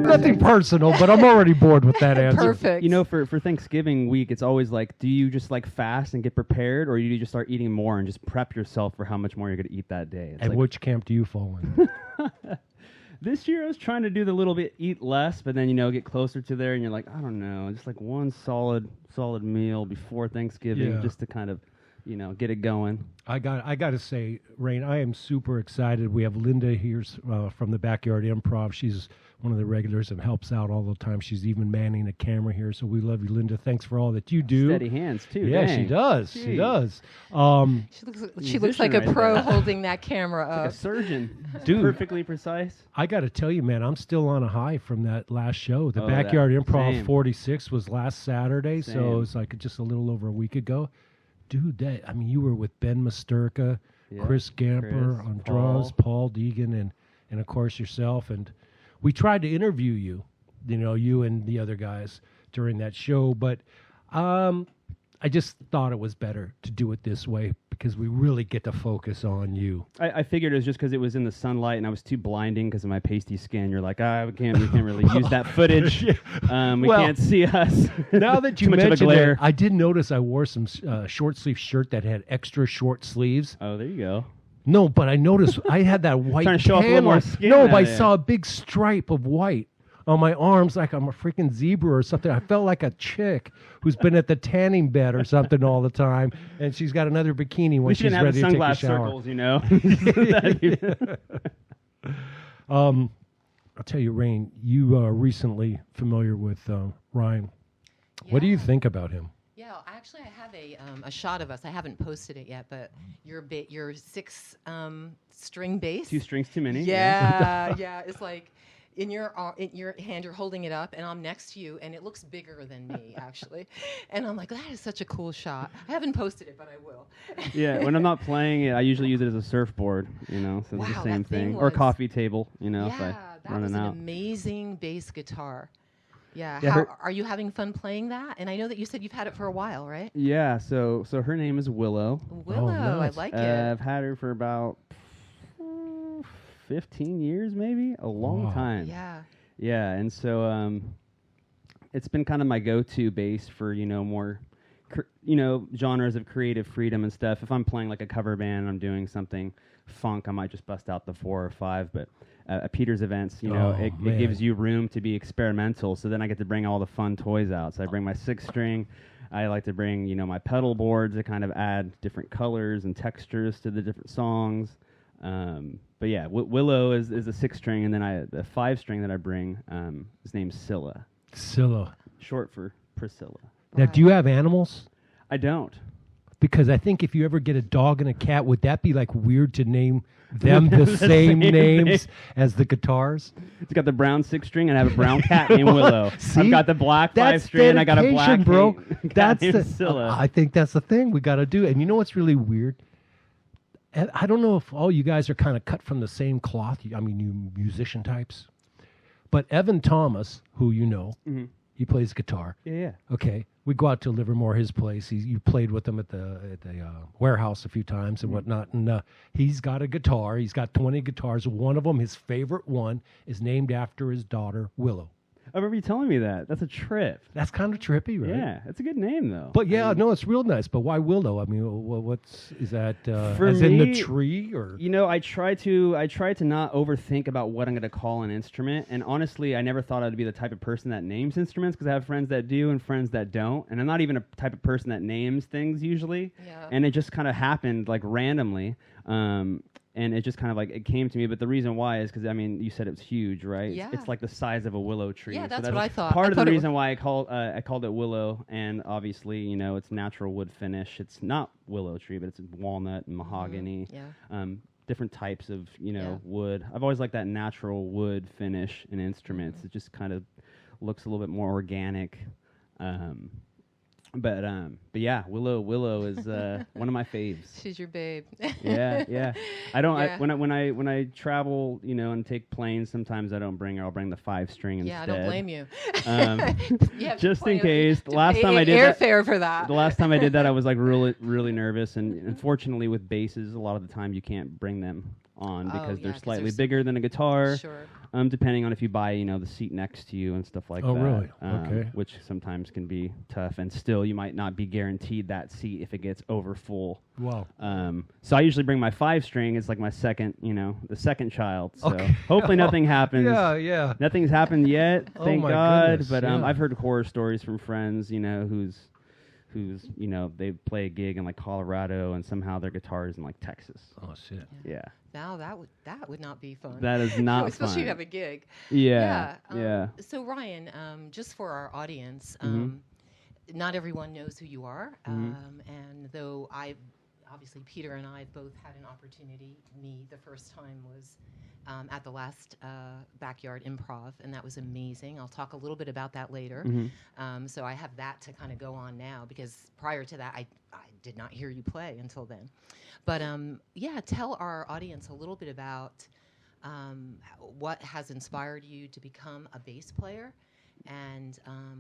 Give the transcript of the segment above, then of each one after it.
Nothing personal, but I'm already bored with that answer. Perfect. You know, for Thanksgiving week, it's always like, do you just like fast and get prepared, or do you just start eating more and just prep yourself for how much more you're going to eat that day? It's And like, which camp do you fall in? this year I was trying to do the little bit eat less, but then, you know, get closer to there and you're like, I don't know, just like one solid meal before Thanksgiving just to kind of, you know, get it going. I got to say, Rain, I am super excited. We have Linda here from the Backyard Improv. She's one of the regulars and helps out all the time. She's even manning a camera here, so we love you, Linda. Thanks for all that you do. Steady hands, too. Yeah, dang. she does. Jeez. She does. She looks like a right pro there. holding that camera Like up. a surgeon. Dude. Perfectly precise. I got to tell you, man, I'm still on a high from that last show. The Oh, Backyard that- Improv same. 46 was last Saturday, so Same. it's like just a little over a week ago. Dude, you were with Ben Musterka, Yeah, Chris Gamper Chris, on Paul. drums, Paul Deegan, and of course yourself. And we tried to interview you, you and the other guys during that show, but I just thought it was better to do it this way because we really get to focus on you. I figured it was just because it was in the sunlight and I was too blinding because of my pasty skin. You're like, we can't really use that footage. We Well, can't see us. Now that you Too much of a mentioned it, glare. I did notice I wore some short sleeve shirt that had extra short sleeves. Oh, there you go. No, but I noticed I had that white Trying to show off a little tan more line. skin No, out but I of it. saw a big stripe of white on my arms like I'm a freaking zebra or something. I felt like a chick who's been at the tanning bed or something all the time, and she's got another bikini when We she's shouldn't have ready the to take a sunglass shower. circles, you know. I'll tell you, Rain, you are recently familiar with Ryan. What do you think about him? Yeah, actually, I have a shot of us. I haven't posted it yet, but your 6 string bass. 2 strings too many. Yeah, yeah. It's like in your hand, you're holding it up, and I'm next to you, and it looks bigger than me, actually. And I'm like, that is such a cool shot. I haven't posted it, but I will. Yeah, when I'm not playing it, I usually use it as a surfboard, so it's the Wow, same that thing thing. Or a was- coffee table, if Yeah, I that running was an out. amazing bass guitar. Yeah, Yeah, are you having fun playing that? And I know that you said you've had it for a while, right? Yeah, so her name is Willow. Willow, nice. I like it. I've had her for about 15 years, maybe a long Wow. time. Yeah. Yeah, and so it's been kind of my go-to bass for more, genres of creative freedom and stuff. If I'm playing like a cover band and I'm doing something funk, I might just bust out the 4 or 5. But at Peter's events, it gives you room to be experimental. So then I get to bring all the fun toys out. So I bring my 6-string. I like to bring my pedal boards to kind of add different colors and textures to the different songs. But yeah, Willow is a 6-string, and then the 5-string that I bring is named Scylla, Scylla. short for Priscilla. Now, do you have animals? I don't. Because I think if you ever get a dog and a cat, would that be like weird to name them the same names as the guitars? It's got the brown 6-string, and I have a brown cat named Willow. See? I've got the black That's 5-string, and I got a black dedication, bro. cat That's named the. Scylla. I think that's the thing we got to do. And you know what's really weird? I don't know if all you guys are kind of cut from the same cloth. I mean, you musician types. But Evan Thomas, who you know, he plays guitar. Yeah. Okay. we go out to Livermore, his place. You played with him at the warehouse a few times and whatnot. And he's got a guitar. He's got 20 guitars. One of them, his favorite one, is named after his daughter, Willow. I remember you telling me that. That's a trip. That's kind of trippy, right? Yeah, it's a good name though. But yeah, no, it's real nice. But why Willow? I mean, is that For as me, in the tree or? You know, I try to not overthink about what I'm going to call an instrument. And honestly, I never thought I'd be the type of person that names instruments because I have friends that do and friends that don't. And I'm not even a type of person that names things usually. Yeah. And it just kind of happened like randomly. And it just kind of like, it came to me. But the reason why is because, I mean, you said it was huge, right? Yeah. It's like the size of a willow tree. Yeah, So that's that what was I thought. Part of the reason why I called it willow. And obviously, you know, it's natural wood finish. It's not willow tree, but it's walnut and mahogany. Yeah. Different types of, you know, Yeah. wood. I've always liked that natural wood finish in instruments. It just kind of looks a little bit more organic. But yeah, Willow is one of my faves. She's your babe. Yeah. I don't. Yeah. When I travel, you know, and take planes, sometimes I don't bring her. I'll bring the 5-string instead. Yeah, I don't blame you. Just in case. The last time I did that, airfare for that. the last time I did that, I was like really nervous. And unfortunately, with basses, a lot of the time you can't bring them on because they're slightly bigger than a guitar. Sure. Depending on if you buy, you know, the seat next to you and stuff like that. Oh, really? Okay. Which sometimes can be tough, and still you might not be guaranteed that seat if it gets over full. Wow. So I usually bring my 5-string. It's like my second, you know, the second child. So Okay. hopefully nothing happens. Yeah. Nothing's happened yet, Oh thank my God. goodness, But yeah. I've heard horror stories from friends, you know, who's you know, they play a gig in like Colorado and somehow their guitar is in like Texas. Oh shit. Yeah. Now that would not be fun. That is not Especially fun. if you have a gig. Yeah. So Ryan, just for our audience, Mhm. not everyone knows who you are, Mhm. and though obviously Peter and I both had an opportunity. Me, the first time was at the last Backyard Improv, and that was amazing. I'll talk a little bit about that later. Mhm. So I have that to kind of go on now because prior to that, I did not hear you play until then. But yeah, tell our audience a little bit about what has inspired you to become a bass player and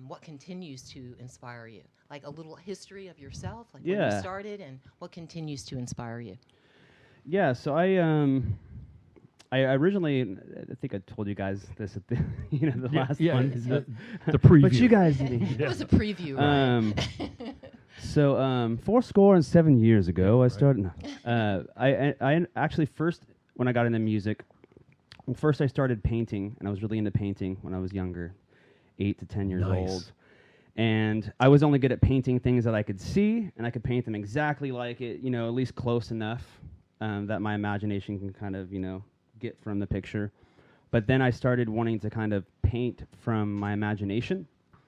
what continues to inspire you. Like a little history of yourself, like when you started and what continues to inspire you. Yeah, so I originally, I think I told you guys this at the the last one. The preview. But you guys didn't. It was a preview, right? So 7 years ago, I started. I actually first, when I got into music, first I started painting, and I was really into painting when I was younger, 8 to 10 years old. And I was only good at painting things that I could see, and I could paint them exactly like it, you know, at least close enough that my imagination can kind of, you know, get from the picture. But then I started wanting to kind of paint from my imagination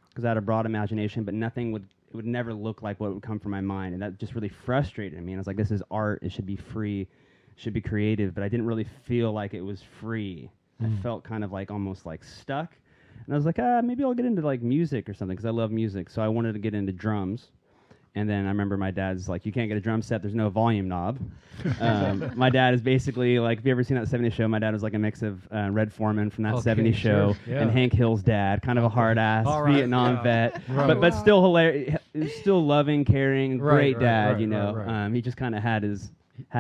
because I had a broad imagination, but it would never look like what would come from my mind. And that just really frustrated me. And I was like, this is art. It should be free. It should be creative. But I didn't really feel like it was free. I felt kind of like almost like stuck. And I was like, maybe I'll get into like music or something because I love music. So I wanted to get into drums. And then I remember my dad's like, you can't get a drum set. There's no volume knob. My dad is basically like, if you ever seen that 70s show, my dad was like a mix of Red Foreman from that 70s show and Hank Hill's dad, kind of a hard-ass Vietnam vet, but still hilarious, still loving, caring, great dad, you know. He just kind of had his...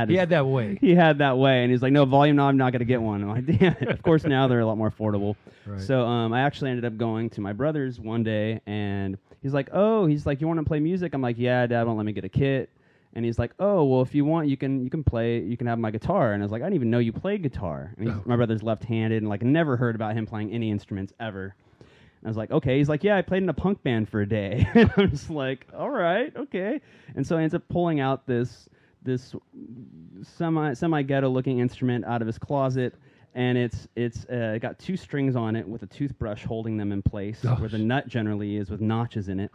He had that way. He had that way, and he's like, no, volume knob, I'm not going to get one. I'm like, damn it. Of course, now they're a lot more affordable. Right. So I actually ended up going to my brother's one day, and he's like, you want to play music? I'm like, yeah, Dad won't let me get a kit. And he's like, oh, well, if you want, you can play, you can have my guitar. And I was like, I didn't even know you played guitar. And my brother's left-handed, and like never heard about him playing any instruments ever. And I was like, okay. He's like, yeah, I played in a punk band for a day. And I'm just like, all right, okay. And so I ends up pulling out this semi-ghetto looking instrument out of his closet, and it's got 2 strings on it with a toothbrush holding them in place where the nut generally is with notches in it.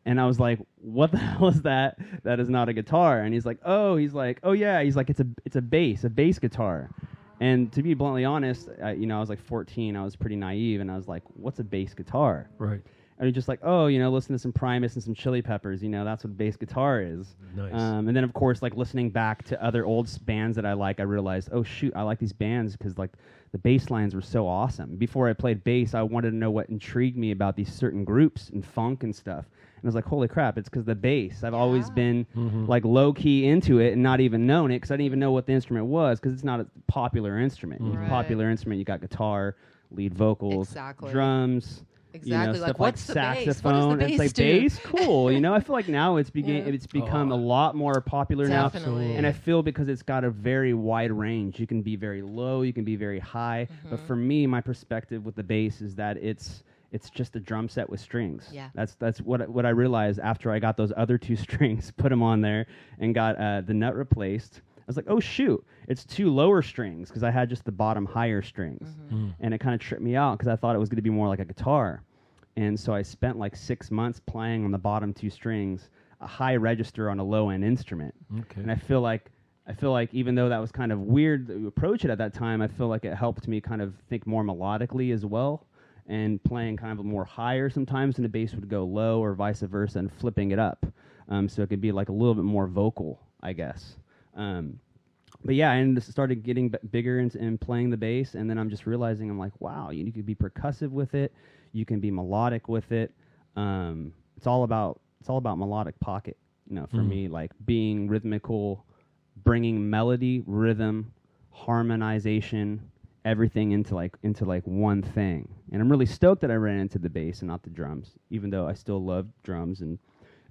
And I was like, what the hell is that? That is not a guitar. And he's like, oh yeah. He's like, it's a bass guitar. And to be bluntly honest, I was like 14. I was pretty naive, and I was like, what's a bass guitar? Right. Or just like, oh, you know, listen to some Primus and some Chili Peppers. You know, that's what bass guitar is. Nice. And then, of course, like listening back to other old bands that I like, I realized, oh, shoot, I like these bands because, like, the bass lines were so awesome. Before I played bass, I wanted to know what intrigued me about these certain groups and funk and stuff. And I was like, holy crap, it's because the bass. I've always been like low-key into it and not even known it because I didn't even know what the instrument was because it's not a popular instrument. Right. Popular instrument, you got guitar, lead vocals, drums. Exactly. You know, Like, stuff what's the bass? saxophone. What does the It's like bass do? bass, cool. You know, I feel like now it's become a lot more popular Definitely. now. And I feel because it's got a very wide range. You can be very low, you can be very high. But for me, my perspective with the bass is that it's just a drum set with strings. Yeah. That's what I realized after I got those other 2 strings, put them on there, and got the nut replaced. I was like, oh, shoot, it's 2 lower strings because I had just the bottom higher strings. And it kind of tripped me out because I thought it was going to be more like a guitar. And so I spent like 6 months playing on the bottom 2 strings, a high register on a low-end instrument. Okay. And I feel like even though that was kind of weird to approach it at that time, I feel like it helped me kind of think more melodically as well. And playing kind of more higher sometimes, and the bass would go low, or vice versa, and flipping it up, so it could be like a little bit more vocal, I guess. But yeah, and started getting bigger and playing the bass, and then I'm just realizing I'm like, wow, you could be percussive with it, you can be melodic with it. It's all about melodic pocket, you know, for me, like being rhythmical, bringing melody, rhythm, harmonization, everything into like one thing. And I'm really stoked that I ran into the bass and not the drums, even though I still love drums and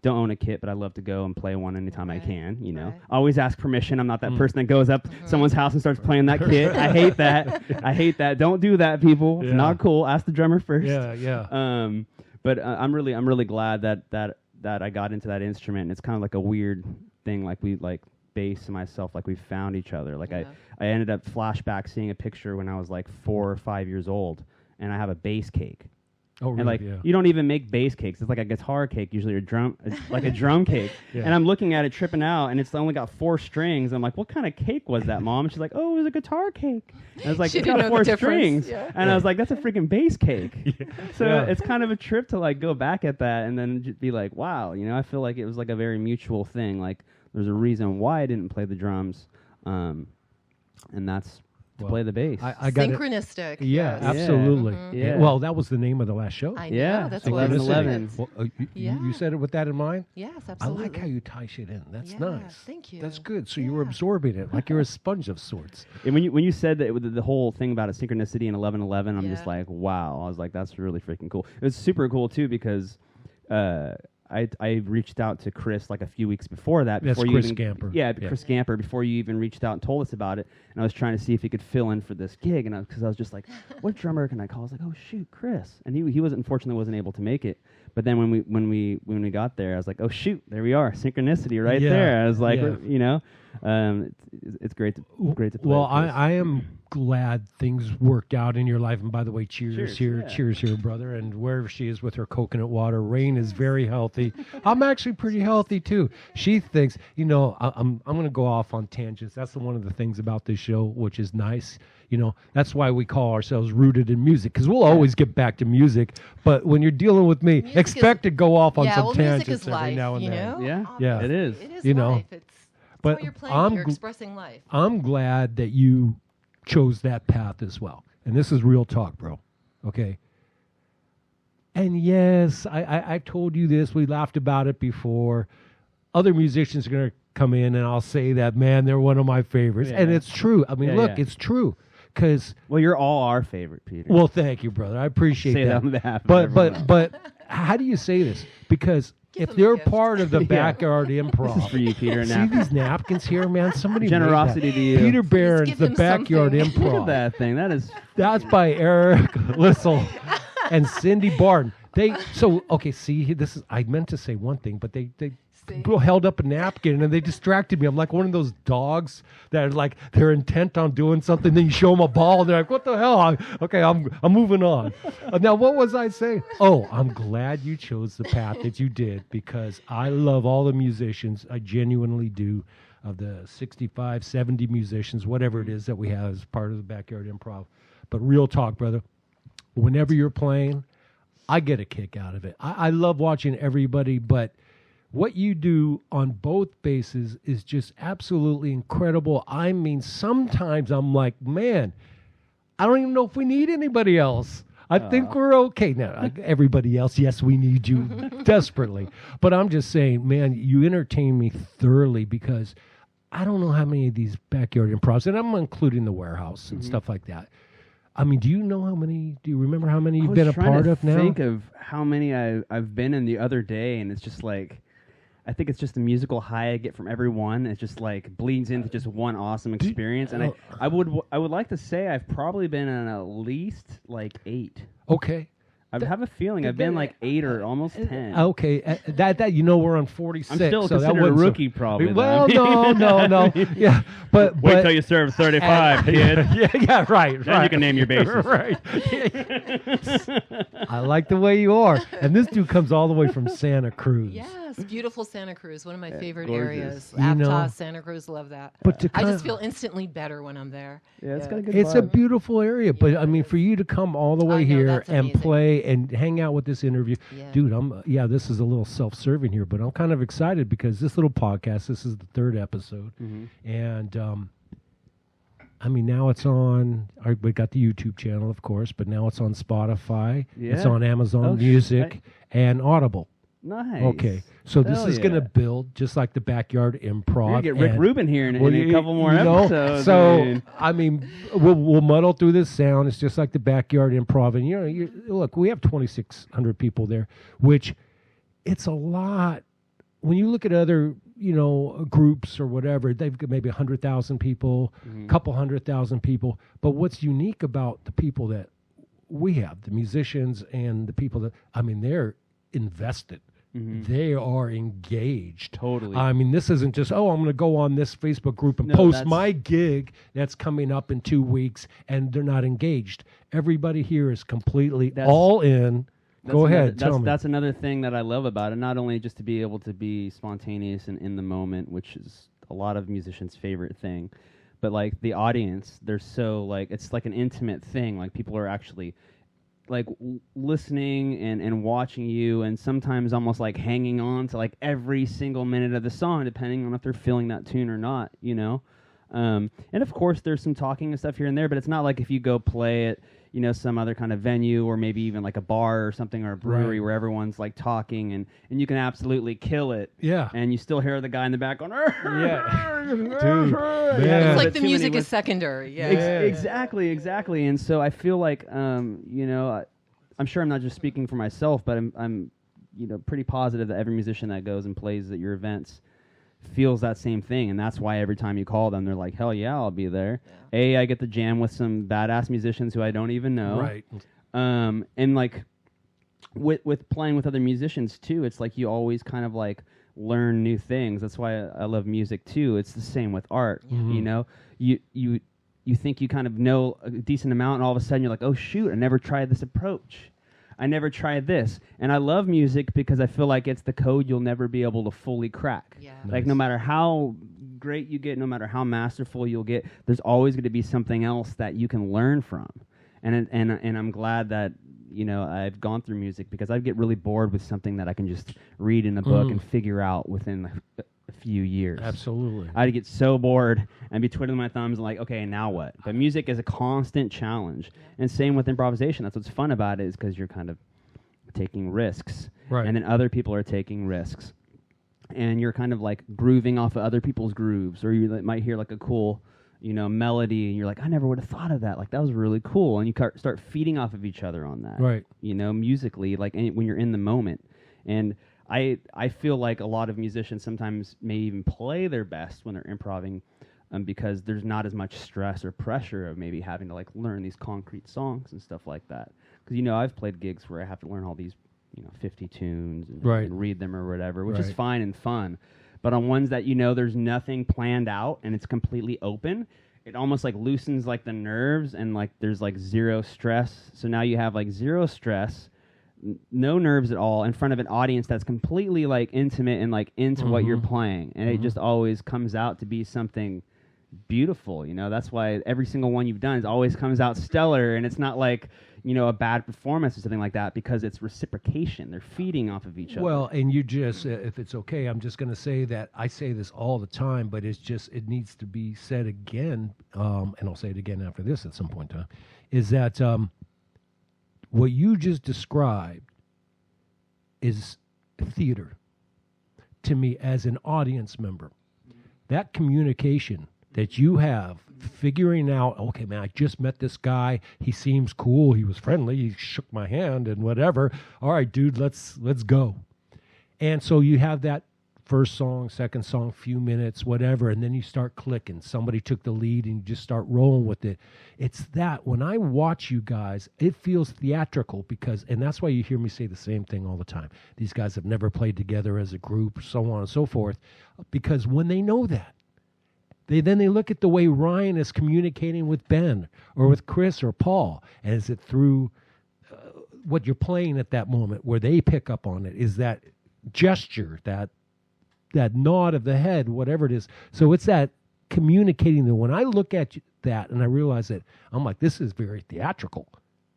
don't own a kit, but I love to go and play one anytime I can, you know. Always ask permission. I'm not that person that goes up someone's house and starts playing that kit. I hate that. I hate that. Don't do that, people. It's not cool. Ask the drummer first. Yeah. But I'm really glad that I got into that instrument. It's kind of like a weird thing, like bass and myself, like we found each other. Like I ended up flashback seeing a picture when I was like 4 or 5 years old, and I have a bass cake. Oh, really? And like you don't even make bass cakes. It's like a guitar cake, usually a drum cake. Yeah. And I'm looking at it, tripping out, and it's only got 4 strings. I'm like, what kind of cake was that, Mom? She's like, oh, it was a guitar cake. And I was like, She it's didn't got know 4 the difference. strings. Yeah. And I was like, that's a freaking bass cake. So Yeah. it's kind of a trip to like go back at that and then just be like, wow, you know, I feel like it was like a very mutual thing. Like there's a reason why I didn't play the drums, and that's to play the bass. I got it. Synchronistic. Yeah, yes. absolutely. Yeah. Well, that was the name of the last show. I know. Yeah, That's it's why it's 11/11. so Well, you said it with that in mind? Yes, I absolutely. like how you tie shit in. That's Yeah, nice. thank you. That's good. So you were absorbing it like you're a sponge of sorts. And when you said that the whole thing about a synchronicity in 11/11, I'm just Yeah. like, wow. I was like, that's really freaking cool. It was super cool too because I reached out to Chris like a few weeks before that. That's Before you Chris even, Gamper. Yeah, Yeah. Chris Gamper. Before you even reached out and told us about it, and I was trying to see if he could fill in for this gig, and because I was just like, what drummer can I call? I was like, oh shoot, Chris, and he unfortunately wasn't able to make it. But then when we got there, I was like, oh shoot, there we are, synchronicity right Yeah. there. I was like, Yeah. you know, it's great to play. Well, with Chris. I am glad things worked out in your life. And by the way, cheers here, yeah. cheers here, brother. And wherever she is with her coconut water, Rain is very healthy. I'm actually pretty healthy too. She thinks, you know, I'm going to go off on tangents. That's one of the things about this show, which is nice. You know, that's why we call ourselves Rooted in Music, because we'll always get back to music. But when you're dealing with me, Music expect to go off on some music tangents is every life, now and you then. know? Yeah. Yeah. It is. It is You know, life. It's but how you're playing. I'm You're gl- expressing life. I'm glad that you chose that path as well. And this is real talk, bro. Okay. And yes, I told you this. We laughed about it before. Other musicians are going to come in and I'll say that, man, they're one of my favorites. Yeah. And it's true. I mean, Yeah, look, yeah. it's true. Because, Well, you're all our favorite, Peter. well, thank you, brother. I appreciate Say that that. on behalf of But everyone. but how do you say this? Because Give if them a they're gift. part of the Yeah. backyard This is improv, for you, Peter. see Now, these napkins here, man? Somebody made generosity that. to you. Peter Barron's give The them Backyard something. Look Improv. at that thing. That is. That's by Eric Lissel and Cindy Barton. Okay, see, this is, I meant to say one thing, but they See? held up a napkin and they distracted me. I'm like one of those dogs that are like, they're intent on doing something, then you show them a ball and they're like, what the hell? I'm moving on. Now, what was I saying? Oh, I'm glad you chose the path that you did, because I love all the musicians. I genuinely do. Of the 65, 70 musicians, whatever it is that we have as part of the Backyard Improv. But real talk, brother, whenever you're playing, I get a kick out of it. I love watching everybody, but what you do on both bases is just absolutely incredible. I mean, sometimes I'm like, man, I don't even know if we need anybody else. I think we're okay. Now, everybody else, yes, we need you desperately. But I'm just saying, man, you entertain me thoroughly because I don't know how many of these backyard improvs, and I'm including the warehouse and stuff like that. I mean, do you remember how many you've been a part of now? I think of how many I've been in the other day, and it's just like, I think it's just the musical high I get from every one. It just like bleeds into just one awesome experience. And I would like to say I've probably been in at least like 8. Okay. I have a feeling I've been like 8 or almost 10. Okay, that we're on 46. I'm still so considered a rookie, probably. Well, no, yeah, but wait till you serve 35, kid. Yeah, right. Then you can name your bases. Right. I like the way you are, and this dude comes all the way from Santa Cruz. Yes, beautiful Santa Cruz, one of my favorite gorgeous. areas. Aptos, Santa Cruz, love that. But I just feel instantly better when I'm there. Yeah, it's got a good It's a vibe. beautiful area, but I mean, for you to come all the way I know, here that's and amazing. play and hang out with this interview, Yeah. dude, this is a little self-serving here, but I'm kind of excited because this little podcast, this is the 3rd episode, and I mean, now it's on. We got the YouTube channel, of course, but now it's on Spotify. Yeah. It's on Amazon Music and Audible. Nice. Okay, so this Hell is going to yeah. build just like the Backyard Improv. We're gonna get Rick and- Rubin here in Well, a couple more you know, episodes. So I mean, we'll muddle through this sound. It's just like the Backyard Improv, and look, we have 2,600 people there, which it's a lot. When you look at other groups or whatever, they've got maybe 100,000 people, couple 100,000 people. But what's unique about the people that we have, the musicians and the people that they're invested. They are engaged. Totally. I mean, this isn't just, I'm going to go on this Facebook group and post my gig that's coming up in 2 weeks, and they're not engaged. Everybody here is completely all in. Go ahead, tell me. That's another thing that I love about it, not only just to be able to be spontaneous and in the moment, which is a lot of musicians' favorite thing, but like the audience, they're so like, it's like an intimate thing. Like people are actually like listening and watching you, and sometimes almost like hanging on to like every single minute of the song, depending on if they're feeling that tune or not, and of course there's some talking and stuff here and there, but it's not like if you go play at some other kind of venue, or maybe even like a bar or something, or a brewery where everyone's like talking and you can absolutely kill it. Yeah. And you still hear the guy in the back going, Yeah. Dude, Yeah, man. It's like but the too music many is secondary. Yeah. Exactly. And so I feel like, I'm sure I'm not just speaking for myself, but I'm pretty positive that every musician that goes and plays at your events feels that same thing, and that's why every time you call them, they're like, hell yeah, I'll be there. I get to jam with some badass musicians who I don't even know. Right. And like with playing with other musicians too, it's like you always kind of like learn new things. That's why I love music too. It's the same with art. You think you kind of know a decent amount, and all of a sudden you're like, oh shoot, I never tried this approach. I never tried this. And I love music because I feel like it's the code you'll never be able to fully crack. Yeah. Like no matter how great you get, no matter how masterful you'll get, there's always going to be something else that you can learn from. And I'm glad that I've gone through music, because I'd get really bored with something that I can just read in a book and figure out within a few years. Absolutely. I'd get so bored and be twiddling my thumbs and like, okay, now what? But music is a constant challenge. And same with improvisation. That's what's fun about it, is because you're kind of taking risks. Right. And then other people are taking risks. And you're kind of like grooving off of other people's grooves, or you might hear like a cool, melody, and you're like, I never would have thought of that. Like, that was really cool. And you start feeding off of each other on that. Right. Musically, like when you're in the moment. And I feel like a lot of musicians sometimes may even play their best when they're improvising, because there's not as much stress or pressure of maybe having to like learn these concrete songs and stuff like that. Because I've played gigs where I have to learn all these 50 tunes and read them or whatever, which is fine and fun. But on ones that there's nothing planned out and it's completely open, it almost like loosens like the nerves, and like there's like zero stress. So now you have like zero stress, no nerves at all, in front of an audience that's completely like intimate and like into what you're playing, and it just always comes out to be something beautiful. That's why every single one you've done always comes out stellar, and it's not like a bad performance or something like that, because it's reciprocation. They're feeding off of each other. Well, and you just, if it's okay, I'm just going to say that I say this all the time, but it needs to be said again, and I'll say it again after this at some point in time, is that what you just described is theater to me as an audience member. That communication that you have, figuring out, okay, man, I just met this guy. He seems cool. He was friendly. He shook my hand and whatever. All right, dude, let's go. And so you have that first song, second song, few minutes, whatever, and then you start clicking. Somebody took the lead and you just start rolling with it. It's that when I watch you guys, it feels theatrical and that's why you hear me say the same thing all the time. These guys have never played together as a group, so on and so forth, because when they know that, they look at the way Ryan is communicating with Ben or with Chris or Paul, and is it through what you're playing at that moment where they pick up on it? Is that gesture, that nod of the head, whatever it is. So it's that communicating that when I look at that and I realize that, I'm like, this is very theatrical.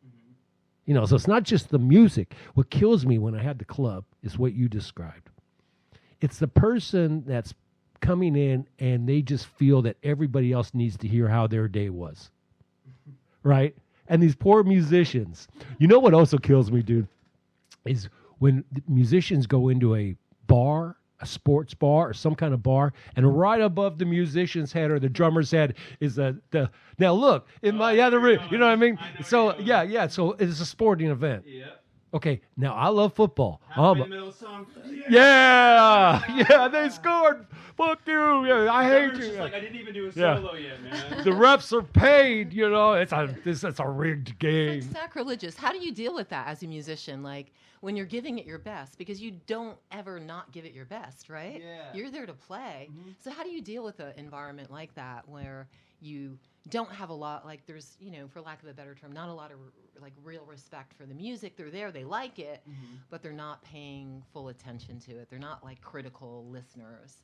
Mm-hmm. So it's not just the music. What kills me when I had the club is what you described. It's the person that's coming in and they just feel that everybody else needs to hear how their day was. Right? And these poor musicians. You know what also kills me, dude, is when musicians go into a bar, a sports bar or some kind of bar, and right above the musician's head or the drummer's head is the now look in my other room, you know what I mean? So yeah, so it's a sporting event. Yeah. Okay, now I love football. In the middle of the song. Yeah, they scored. Fuck you. Yeah, I hate you. Just like, I didn't even do a solo yet, man. The refs are paid, it's a rigged game. It's like sacrilegious. How do you deal with that as a musician? Like when you're giving it your best, because you don't ever not give it your best, right? Yeah. You're there to play. Mm-hmm. So how do you deal with an environment like that where you don't have a lot, like there's, for lack of a better term, not a lot of like real respect for the music. They're there, they like it, but they're not paying full attention to it. They're not like critical listeners.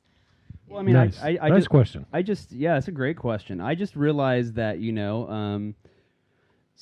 Well, I mean, nice. I nice just, question. It's a great question. I just realized that,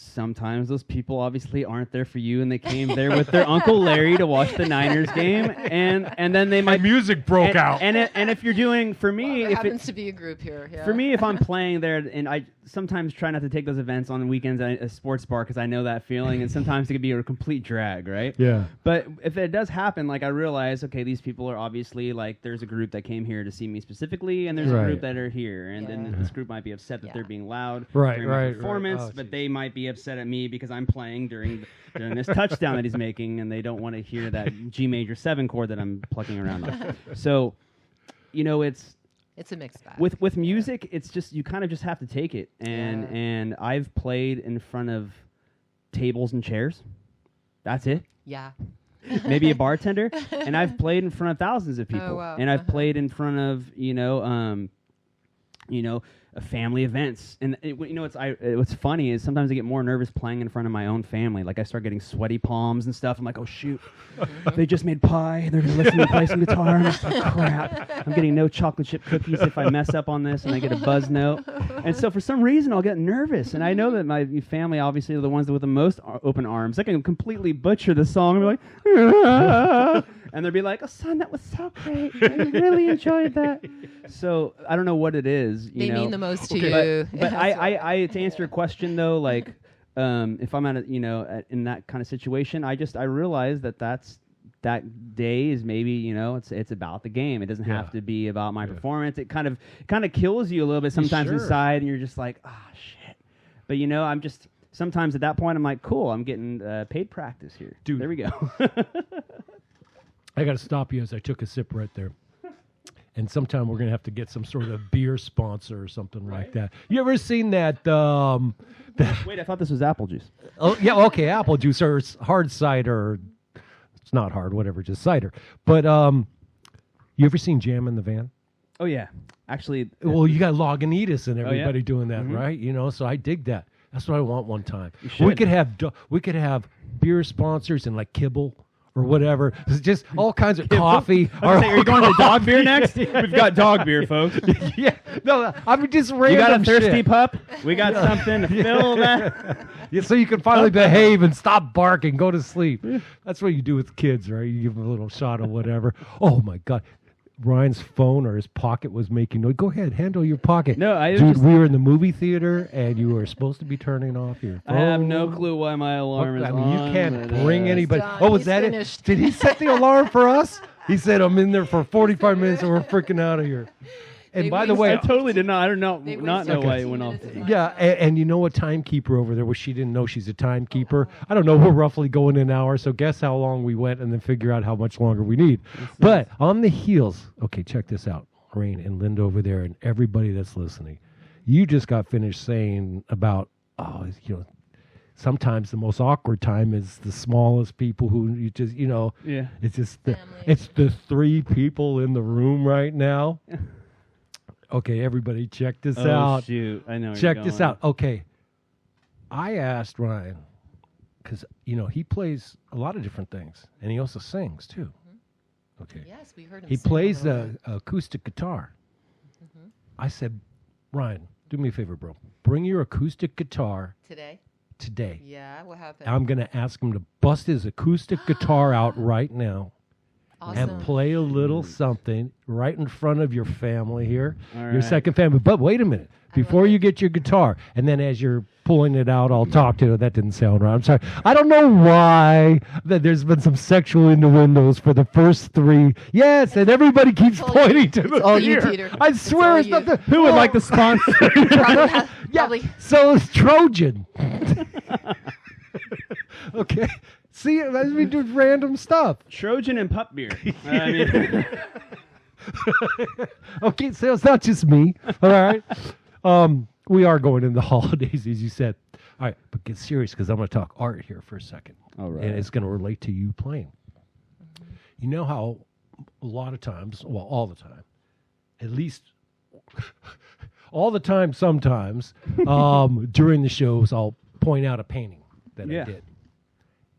sometimes those people obviously aren't there for you, and they came there with their Uncle Larry to watch the Niners game, and then they might... And music broke out. And if you're doing... For me... There happens to be a group here, yeah. For me, if I'm playing there, and I sometimes try not to take those events on the weekends at a sports bar because I know that feeling, and sometimes it can be a complete drag, right? Yeah. But if it does happen, like I realize, okay, these people are obviously, like, there's a group that came here to see me specifically, and there's a group that are here, and then this group might be upset that they're being loud during my performance, but they might be upset at me because I'm playing during this touchdown that he's making, and they don't want to hear that G major 7 chord that I'm plucking around on. So, it's a mixed bag. With music, it's just you kind of just have to take it, and I've played in front of tables and chairs. That's it. Yeah. Maybe a bartender, and I've played in front of thousands of people, and I've played in front of family events, and what's funny is sometimes I get more nervous playing in front of my own family. Like I start getting sweaty palms and stuff. I'm like, oh shoot, they just made pie. They're gonna listen to me play some guitar. I'm just like, crap. I'm getting no chocolate chip cookies if I mess up on this, and I get a buzz note. And so for some reason I'll get nervous, and I know that my family obviously are the ones with the most open arms. I can completely butcher the song and be like, and they'll be like, oh son, that was so great. I really enjoyed that. So I don't know what it is. They mean the most to you. But I to answer your question though, like if I'm at in that kind of situation, I realize that day is maybe it's about the game. It doesn't have to be about my performance. It kind of kills you a little bit sometimes inside, and you're just like, shit. But I'm just sometimes at that point I'm like, cool, I'm getting paid practice here. Dude. There we go. I got to stop you as I took a sip right there. And sometime we're going to have to get some sort of beer sponsor or something like that. You ever seen that? Wait, I thought this was apple juice. Oh, yeah, okay, apple juice or hard cider. It's not hard, whatever, just cider. But you ever seen Jam in the Van? Oh, yeah. Actually. Well, you got Lagunitas and everybody doing that, right? So I dig that. That's what I want one time. We could have beer sponsors and like Kibble or whatever. It's just all kinds of coffee. Are you going to dog beer next? We've got dog beer, folks. Yeah, no, I mean just random. You got a thirsty shit. pup? We got something to fill that. Yeah, so you can finally behave and stop barking, go to sleep. That's what you do with kids, right? You give them a little shot of whatever. Oh my God. Ryan's phone or his pocket was making noise. Go ahead, handle your pocket. No, Dude, we were in the movie theater and you were supposed to be turning off your phone. I have no clue why my alarm is I mean, on. you can't bring anybody. done. Oh, was He's that finished. it? Did he set the alarm for us? He said, I'm in there for 45 minutes and we're freaking out of here. And They by the way, I totally did not. I don't know. They Not wasted know why it 15 went off. minutes of my yeah, time. and you know a timekeeper over there, well, she didn't know she's a timekeeper. I don't know, we're roughly going an hour, so guess how long we went and then figure out how much longer we need. But on the heels, okay, check this out, Rain and Linda over there and everybody that's listening. You just got finished saying about, sometimes the most awkward time is the smallest people who you just, Yeah. it's just, Family. it's the 3 people in the room right now. Okay, everybody, check this Oh, out. shoot. I know where Check you're this going. out. Okay. I asked Ryan, because, he plays a lot of different things, and he also sings, too. Okay. Yes, we heard him. He sing a plays little the bit. acoustic guitar. I said, Ryan, do me a favor, bro. Bring your acoustic guitar Today. today. Yeah, what happened? I'm going to ask him to bust his acoustic guitar out right now Awesome. and play a little something right in front of your family here, All your right. second family. But wait a minute. Before love you it. get your guitar, and then as you're pulling it out, I'll talk to it. That didn't sound right. I'm sorry. I don't know why that there's been some sexual innuendos for the first 3. Yes, and everybody keeps all pointing you. to the all you, ear. Peter. I It's swear all it's not you. the. Who would like to sponsor? Probably. Yeah. Probably. So it's Trojan. Okay. See, as we do random stuff. Trojan and pup beer. I mean, Okay, so it's not just me. All right. We are going in the holidays, as you said. All right, but get serious because I'm going to talk art here for a second. All right. And it's going to relate to you playing. You know how a lot of times, well, all the time, at least all the time, sometimes, during the shows, I'll point out a painting that Yeah. I did.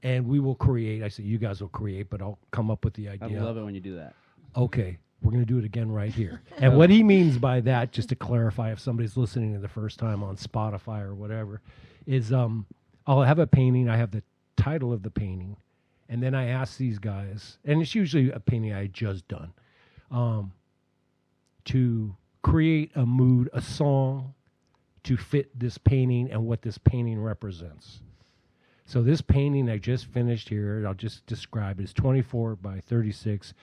And we will create, I say you guys will create, but I'll come up with the I idea. love it when you do that. Okay, we're going to do it again right here. And what he means by that, just to clarify if somebody's listening to the first time on Spotify or whatever, is I'll have a painting. I have the title of the painting. And then I ask these guys, and it's usually a painting I had just done, to create a mood, a song to fit this painting and what this painting represents. So this painting I just finished here, I'll just describe it. It's 24 by 36.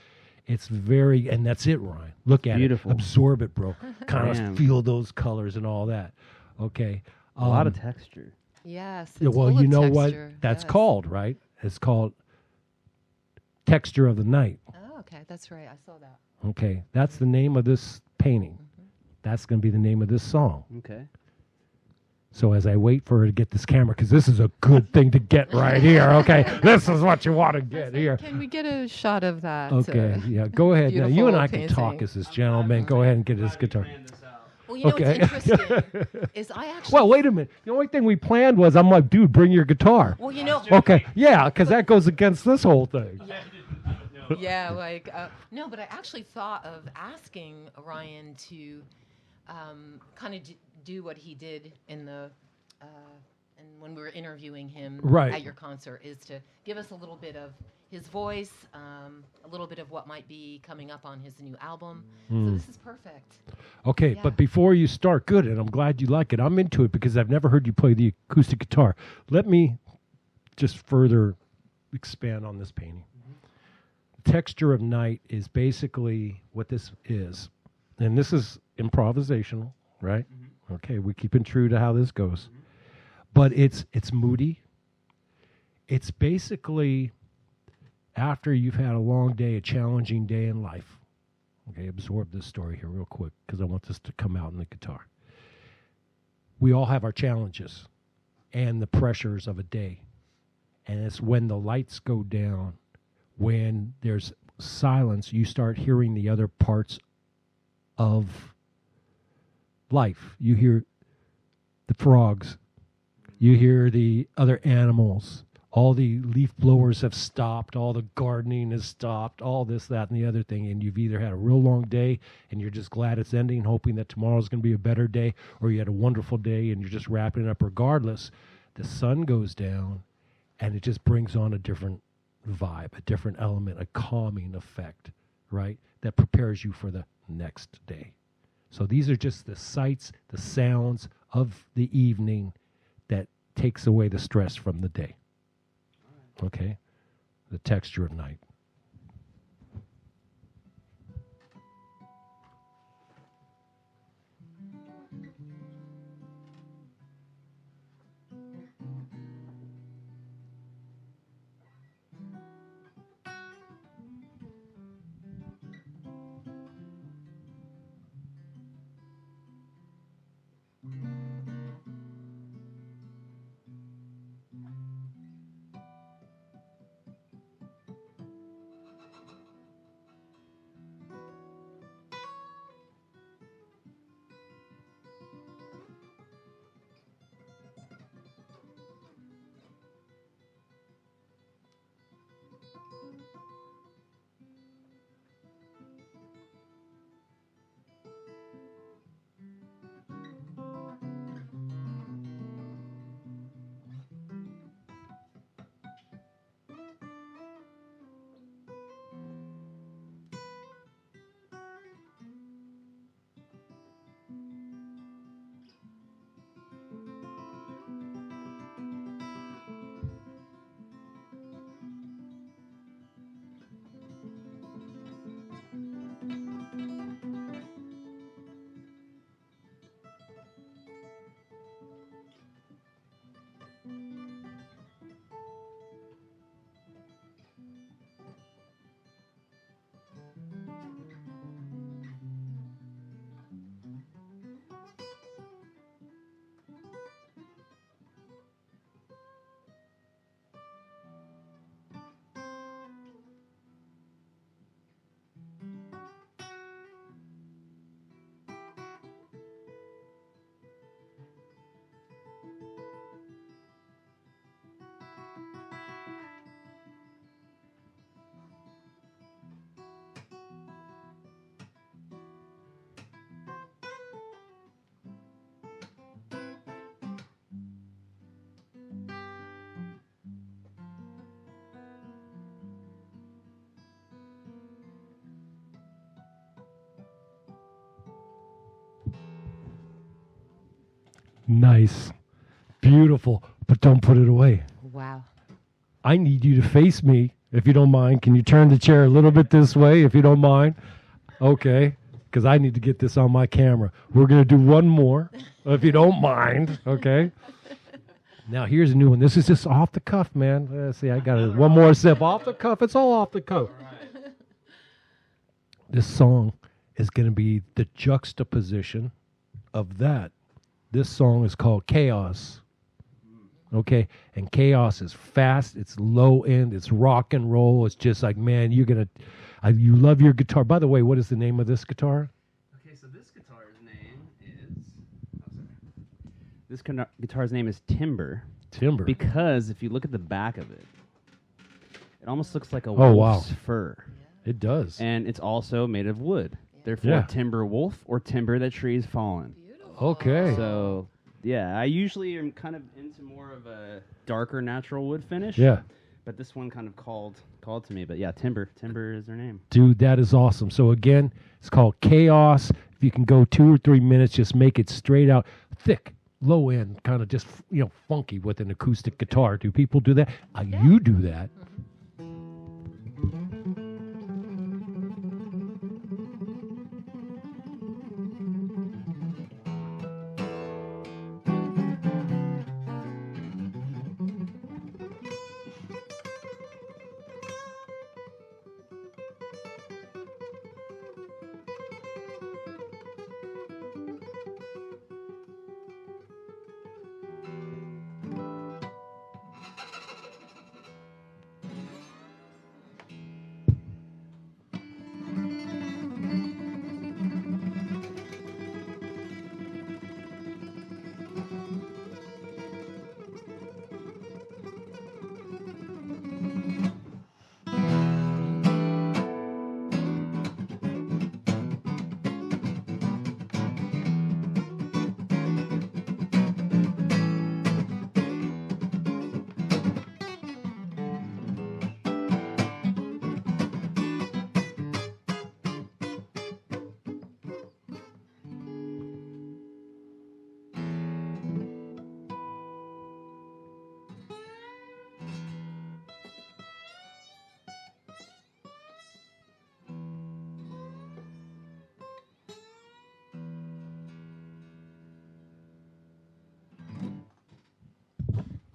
It's very, and that's it, Ryan. Look at Beautiful. it. Absorb it, bro. Kind Damn. of feel those colors and all that. Okay. A lot of texture. Yes. Yeah, it's well, full you of know what texture. that's Yes. called, right? It's called Texture of the Night. Oh, okay. That's right. I saw that. Okay. That's the name of this painting. That's going to be the name of this song. Okay. So as I wait for her to get this camera, because this is a good thing to get right here. Okay. This is what you want to get here. Can we get a shot of that? Okay. Yeah. Go ahead. Now, you and I can beautiful talk painting. as this gentleman. Go ahead and get his guitar. Well, you know Okay. what's interesting is I actually. Well, wait a minute. The only thing we planned was I'm like, dude, bring your guitar. Well, you know. Okay. Yeah, because that goes against this whole thing. Yeah, like no, but I actually thought of asking Ryan to kind of do what he did in the and when we were interviewing him Right. at your concert, is to give us a little bit of his voice, a little bit of what might be coming up on his new album. So this is perfect. Okay, Yeah. but before you start, good, and I'm glad you like it. I'm into it because I've never heard you play the acoustic guitar. Let me just further expand on this painting. The Texture of Night is basically what this is. And this is improvisational, right? Okay, we're keeping true to how this goes. But it's moody. It's basically after you've had a long day, a challenging day in life. Okay, absorb this story here real quick because I want this to come out in the guitar. We all have our challenges and the pressures of a day. And it's when the lights go down, when there's silence, you start hearing the other parts of life. You hear the frogs. You hear the other animals. all the leaf blowers have stopped, all the gardening has stopped, all this, that, and the other thing, and you've either had a real long day and you're just glad it's ending, hoping that tomorrow's going to be a better day, or you had a wonderful day and you're just wrapping it up regardless, the sun goes down and it just brings on a different vibe, a different element, a calming effect, right? That prepares you for the next day. So these are just the sights, the sounds of the evening that takes away the stress from the day. Okay? The texture of night. Nice. Beautiful. But don't put it away. Wow. I need you to face me, if you don't mind. Can you turn the chair a little bit this way, if you don't mind? Okay. Because I need to get this on my camera. We're going to do one more, if you don't mind. Okay. Now, here's a new one. This is just off the cuff, man. Let's see, I got one more sip. Off the cuff. It's all off the cuff. Right. This song is going to be the juxtaposition of that. This song is called Chaos. Okay? And Chaos is fast. It's low end. It's rock and roll. It's just like, man, you're going to... you love your guitar. By the way, what is the name of this guitar? Okay, so this guitar's name is... guitar's name is Timber. Timber. Because if you look at the back of it, it almost looks like a wow. wolf's fur. It does. And it's also made of wood. Therefore, timber wolf or timber that tree is fallen. Okay. So, yeah, I usually am kind of into more of a darker natural wood finish. Yeah. But this one kind of called to me. But yeah, Timber is their name. Dude, that is awesome. So again, it's called Chaos. If you can go 2 or 3 minutes, just make it straight out, thick, low end, kind of just, funky with an acoustic guitar. Do people do that? You do that.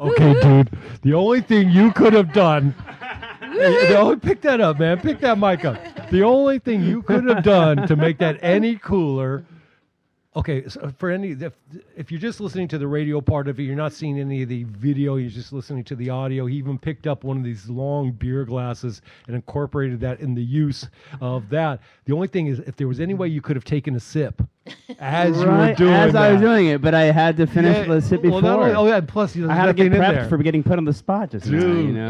Okay, dude. The only thing you could have done. Pick that up, man. Pick that mic up. The only thing you could have done to make that any cooler. Okay, so for if you're just listening to the radio part of it, you're not seeing any of the video, you're just listening to the audio. He even picked up one of these long beer glasses and incorporated that in the use of that. The only thing is, if there was any way you could have taken a sip as you were doing as that. I was doing it, but I had to finish the sip before. And plus, I had to get prepped for getting put on the spot just now.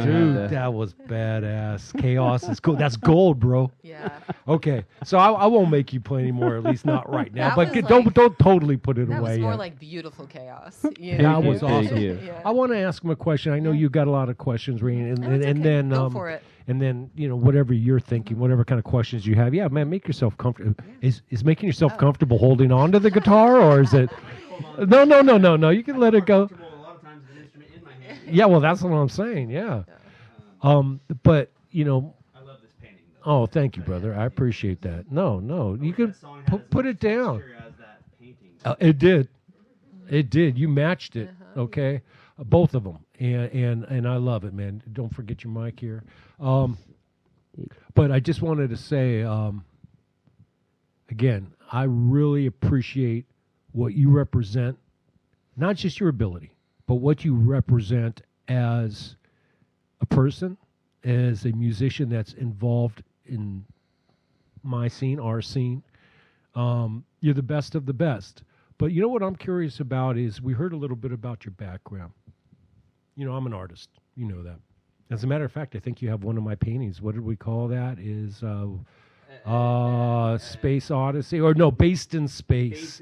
Dude, that was badass. Chaos is cool. That's gold, bro. Yeah. Okay, so I won't make you play anymore, at least not right now. That But was don't totally put it That away was more yet. like beautiful chaos. That was Thank awesome. you. Yeah. I want to ask him a question. I know you got a lot of questions, Reen, No, it's okay. then Go for it. and then whatever you're thinking, whatever kind of questions you have. Yeah, man, make yourself comfortable. Is making yourself comfortable holding on to the guitar, or is it? No. You can let it go. A lot of times an instrument in my hand. Yeah, well, that's what I'm saying. Yeah. But I love this painting. Though. oh, thank you, brother. I appreciate that. No, you can put it down. It did. You matched it. Okay, both of them, and I love it, man. Don't forget your mic here. But I just wanted to say, again, I really appreciate what you represent, not just your ability, but what you represent as a person, as a musician that's involved in my scene, our scene. You're the best of the best. But you know what I'm curious about is we heard a little bit about your background. I'm an artist. You know that. As a matter of fact, I think you have one of my paintings. What did we call that? Is Space Odyssey? Or no, Based in Space.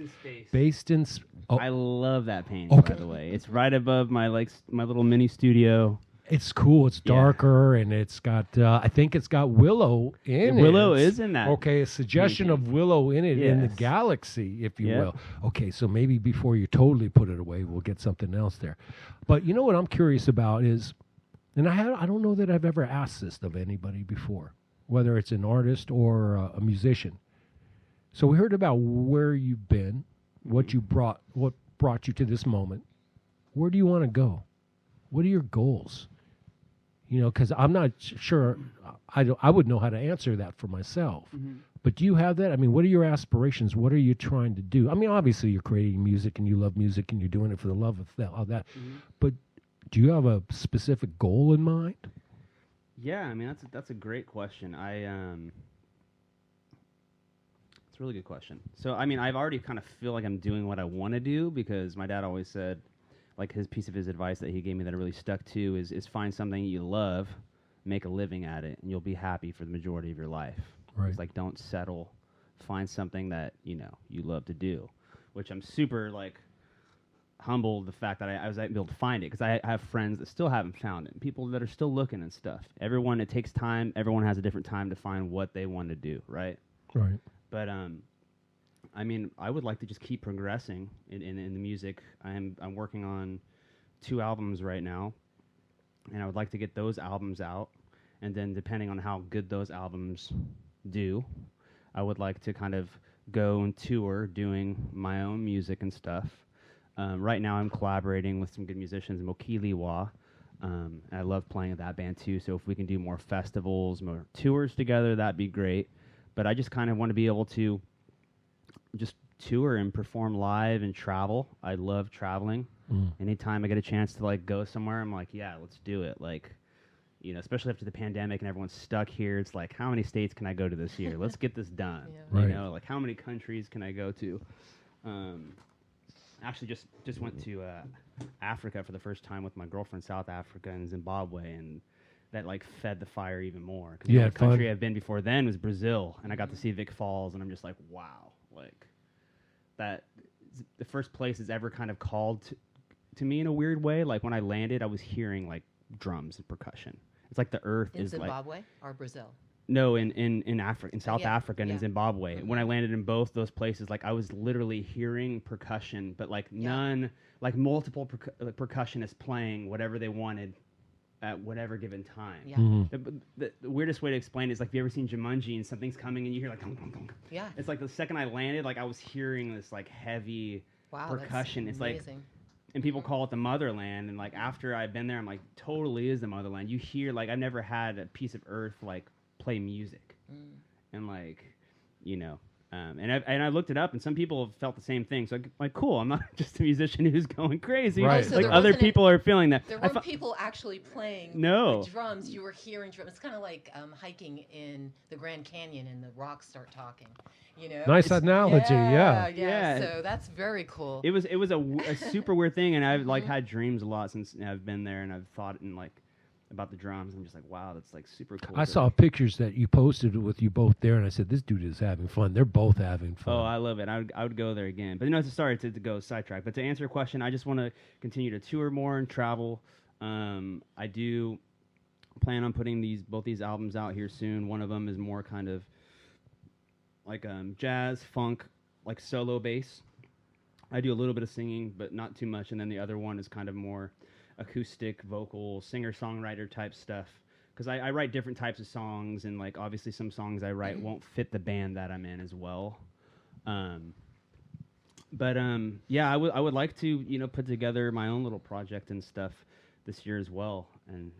Based in Space. I love that painting, by the way. It's right above my my little mini studio. It's cool. It's darker, and it's got. I think it's got Willow in it. Willow is in that. Okay, a suggestion of Willow in it in the galaxy, if you will. Okay, so maybe before you totally put it away, we'll get something else there. But you know what I'm curious about is, and I don't know that I've ever asked this of anybody before, whether it's an artist or a musician. So we heard about where you've been, what brought you to this moment. Where do you want to go? What are your goals? Because I'm not sure. I would know how to answer that for myself. Mm-hmm. But do you have that? I mean, what are your aspirations? What are you trying to do? I mean, obviously you're creating music and you love music and you're doing it for the love of all that. Mm-hmm. But do you have a specific goal in mind? Yeah, I mean that's a great question. It's a really good question. So I mean, I've already kind of feel like I'm doing what I want to do because my dad always said, like his piece of his advice that he gave me that I really stuck to is find something you love, make a living at it, and you'll be happy for the majority of your life. Right. It's like don't settle, find something that you love to do, which I'm super humbled the fact that I was able to find it because I have friends that still haven't found it, and people that are still looking and stuff. It takes time. Everyone has a different time to find what they want to do, right? Right. But I mean, I would like to just keep progressing in the music. I'm working on 2 albums right now, and I would like to get those albums out. And then depending on how good those albums do, I would like to kind of go and tour doing my own music and stuff. Right now I'm collaborating with some good musicians, Mokiliwa. I love playing with that band too, so if we can do more festivals, more tours together, that'd be great. But I just kind of want to be able to just tour and perform live and travel. I love traveling. Anytime I get a chance to go somewhere, I'm like, yeah, let's do it. Especially after the pandemic and everyone's stuck here, it's like, how many states can I go to this year? Let's get this done. Yeah. Right. How many countries can I go to? Actually just went to Africa for the first time with my girlfriend, South Africa and Zimbabwe, and that fed the fire even more. Because the only country I've been before then was Brazil, and I got to see Vic Falls, and I'm just like, wow, that the first place that's ever kind of called to me in a weird way. When I landed, I was hearing drums and percussion. It's like the earth in is Zimbabwe or Brazil. No, in Africa, in South Africa and in Yeah. Zimbabwe. Mm-hmm. When I landed in both those places, I was literally hearing percussion, but none, multiple percussionists playing whatever they wanted at whatever given time. Yeah. Mm-hmm. The weirdest way to explain it is if you ever seen Jumanji and something's coming and you hear dunk, dunk, dunk. Yeah. It's the second I landed, I was hearing this heavy Wow, percussion. that's It's amazing. and people call it the motherland. And like after I've been there, I'm like, totally is the motherland. You hear like I've never had a piece of earth like play music, and like, you know. And I looked it up, and some people have felt the same thing. So like, cool, I'm not just a musician who's going crazy. Right. Oh, so like other people are feeling that. There weren't people actually playing No. the drums. You were hearing drums. It's kind of like hiking in the Grand Canyon and the rocks start talking. You know, Nice analogy, yeah. So that's very cool. It was a super weird thing, and I've like had dreams a lot since I've been there, and I've thought and like about the drums. I'm just like, wow, that's like super cool. I saw pictures that you posted with you both there, and I said, this dude is having fun. They're both having fun. Oh, I love it. I would go there again. But sorry to go sidetrack. But to answer your question, I just want to continue to tour more and travel. I do plan on putting both these albums out here soon. One of them is more kind of like jazz, funk, like solo bass. I do a little bit of singing, but not too much. And then the other one is kind of more acoustic, vocal, singer-songwriter type stuff. Because I write different types of songs, and like obviously some songs I write won't fit the band that I'm in as well. But yeah, I would like to put together my own little project and stuff this year as well, and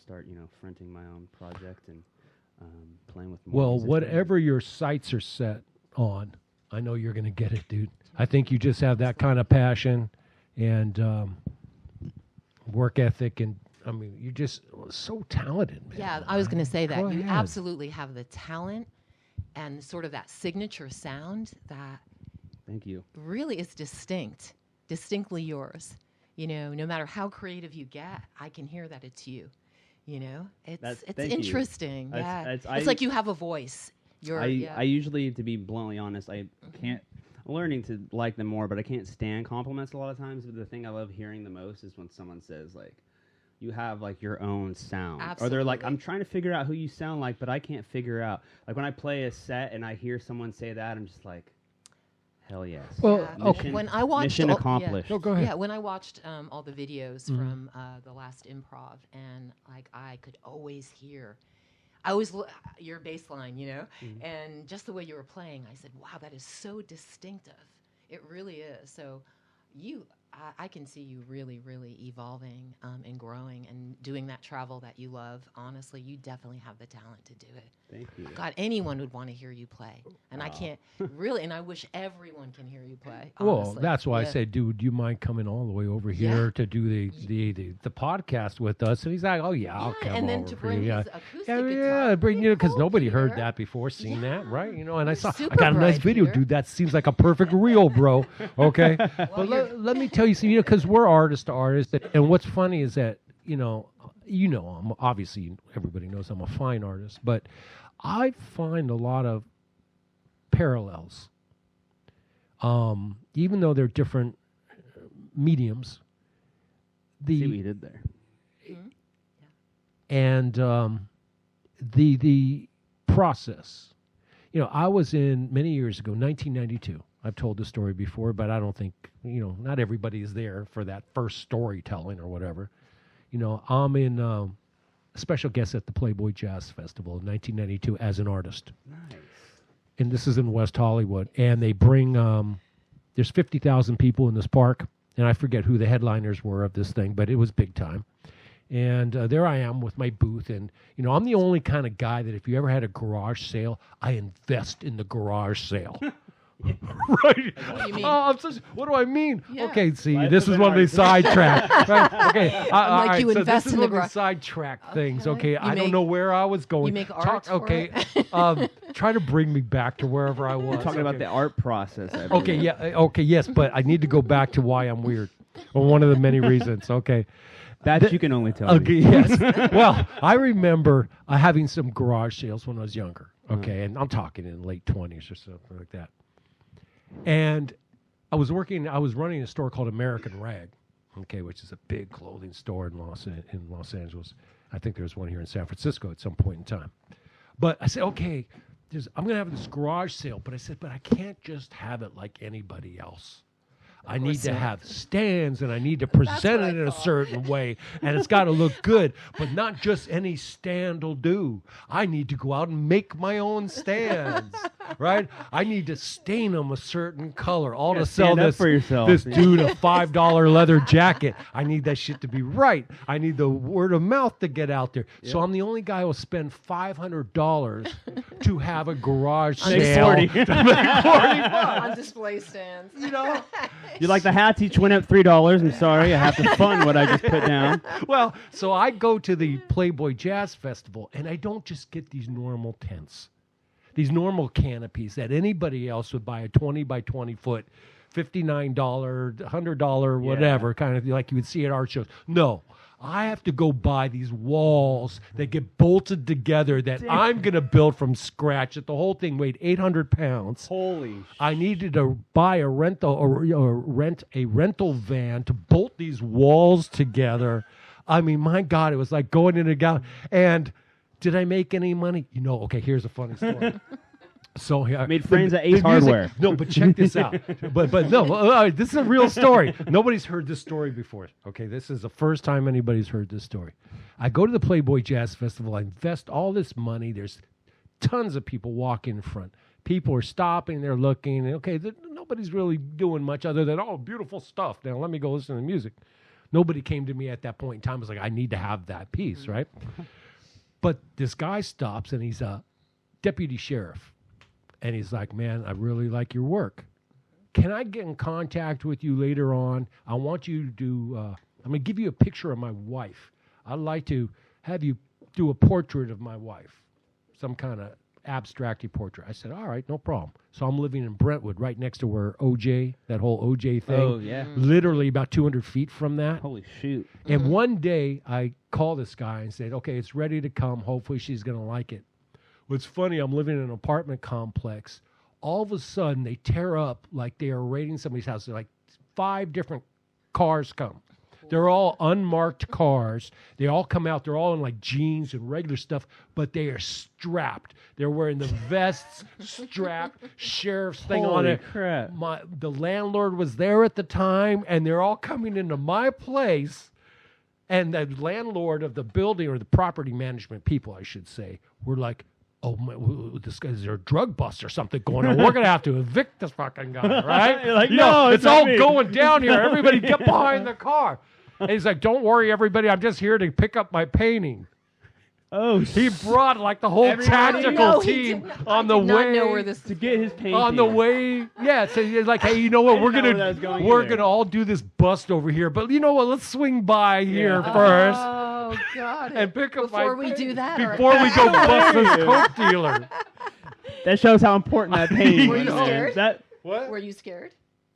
start fronting my own project and playing with more musicians. Whatever your sights are set on, I know you're going to get it, dude. I think you just have that kind of passion and work ethic, and I mean, you're just so talented, man. Yeah, I was going to say that. Go You ahead. absolutely have the talent and sort of that signature sound that Thank you. really is distinctly yours. No matter how creative you get, I can hear that it's you. It's Thank you. interesting. That's- It's like you have a voice. I usually, to be bluntly honest, I can't. I'm learning to like them more, but I can't stand compliments a lot of times. But the thing I love hearing the most is when someone says like, "You have like your own sound," or they're like, Absolutely. "I'm trying to figure out who you sound like, but I can't figure out." Like when I play a set and I hear someone say that, I'm just like, "Hell yes!" Well, Mission, When I watched mission all- accomplished. No, go ahead. Yeah, when I watched all the videos from the last improv, and like I could always hear, your bass line, and just the way you were playing, I said, "Wow, that is so distinctive." It really is. So, I can see you really, really evolving and growing and doing that travel that you love. Honestly, you definitely have the talent to do it. Thank you. God, anyone would want to hear you play, and I can't really. And I wish everyone can hear you play. Well, honestly. that's why I Yeah. said, dude, do you mind coming all the way over here Yeah. to do the podcast with us? And he's like, oh yeah, I'll come and then over to for bring you. his Yeah, acoustic yeah, guitar. bring because Cool, nobody heard Peter. that before, seen that, Yeah. right? And I You're saw, I super got a nice bright, video, Peter. dude. That seems like a perfect reel, bro. Okay, but let me tell you, because we're artist to artist, and what's funny is that I'm obviously everybody knows I'm a fine artist, but I find a lot of parallels. Even though they're different mediums, See what you did there. and the process. I was in many years ago, 1992. I've told the story before, but I don't think not everybody is there for that first storytelling or whatever. I'm in a special guest at the Playboy Jazz Festival in 1992 as an artist. Nice. And this is in West Hollywood, and they bring there's 50,000 people in this park, and I forget who the headliners were of this thing, but it was big time. And there I am with my booth, and I'm the only kind of guy that if you ever had a garage sale, I invest in the garage sale. Right? What do you mean? What do I mean? Yeah. Okay, see, Life this of is an one of these artist. sidetrack. Right? Okay, I'm like, you so invest this is in one the of gar- these sidetrack things. Okay. Okay, You I don't make- know where I was going. you make art for Okay, it? try to bring me back to wherever I was. Talking about Okay. the art process. Okay, yeah, okay, yes, but I need to go back to why I'm weird, or one of the many reasons. Okay. That you can only tell Okay, me. yes. Well, I remember having some garage sales when I was younger. Okay, and I'm talking in late 20s or something like that. And I was running a store called American Rag, okay, which is a big clothing store in Los Angeles. I think there's one here in San Francisco at some point in time. But I said, okay, I'm going to have this garage sale. But I said, but I can't just have it like anybody else. I need to have stands, and I need to present it in a certain way, and it's got to look good, but not just any stand will do. I need to go out and make my own stands, right? I need to stain them a certain color, all to sell this for yourself. This dude a $5 leather jacket. I need that shit to be right. I need the word of mouth to get out there. Yep. So I'm the only guy who will spend $500 to have a garage sale to make 40 bucks. On display stands. You know? You like the hats? Each went up $3. I'm sorry, I have to fund what I just put down. Well, so I go to the Playboy Jazz Festival, and I don't just get these normal tents, these normal canopies that anybody else would buy a 20 by 20 foot, $59, $100, whatever, kind of like you would see at art shows. No. I have to go buy these walls that get bolted together that I'm going to build from scratch. That the whole thing weighed 800 pounds. Holy I needed to buy a rental or rent a rental van to bolt these walls together. I mean, my God, it was like going in and out. And did I make any money? You know, okay, here's a funny story. So I made friends at Ace Hardware. No, but check this out. but no, this is a real story. Nobody's heard this story before. Okay, this is the first time anybody's heard this story. I go to the Playboy Jazz Festival. I invest all this money. There's tons of people walking in front. People are stopping. They're looking. And okay, nobody's really doing much other than, oh, beautiful stuff. Now let me go listen to the music. Nobody came to me at that point in time. I was like, I need to have that piece, right? But this guy stops, and he's a deputy sheriff. And he's like, man, I really like your work. Can I get in contact with you later on? I want you to do, I'm going to give you a picture of my wife. I'd like to have you do a portrait of my wife, some kind of abstracty portrait. I said, all right, no problem. So I'm living in Brentwood, right next to where OJ, that whole OJ thing. Oh, yeah. Literally about 200 feet from that. Holy shoot. And one day I called this guy and said, okay, it's ready to come. Hopefully she's going to like it. What's funny, I'm living in an apartment complex. All of a sudden, they tear up like they are raiding somebody's house. They're like 5 different cars come. They're all unmarked cars. They all come out. They're all in like jeans and regular stuff, but they are strapped. They're wearing the vests, strapped, sheriff's thing on it. Crap. The landlord was there at the time, and they're all coming into my place. And the landlord of the building, or the property management people, I should say, were like, oh, this guy's a drug bust or something going on. We're going to have to evict this fucking guy, right? You're like, no, it's all going down here. Everybody get behind the car. And he's like, don't worry, everybody. I'm just here to pick up my painting. Oh, he brought like the whole tactical team on the way know where this to get his painting. on the way. Yeah, so he's like, hey, you know what? We're gonna all do this bust over here, but you know what? Let's swing by here first. Oh, God. And pick up before we do that. Before we go bust this coke dealer. That shows how important that painting Were was. you scared? What? Were you scared?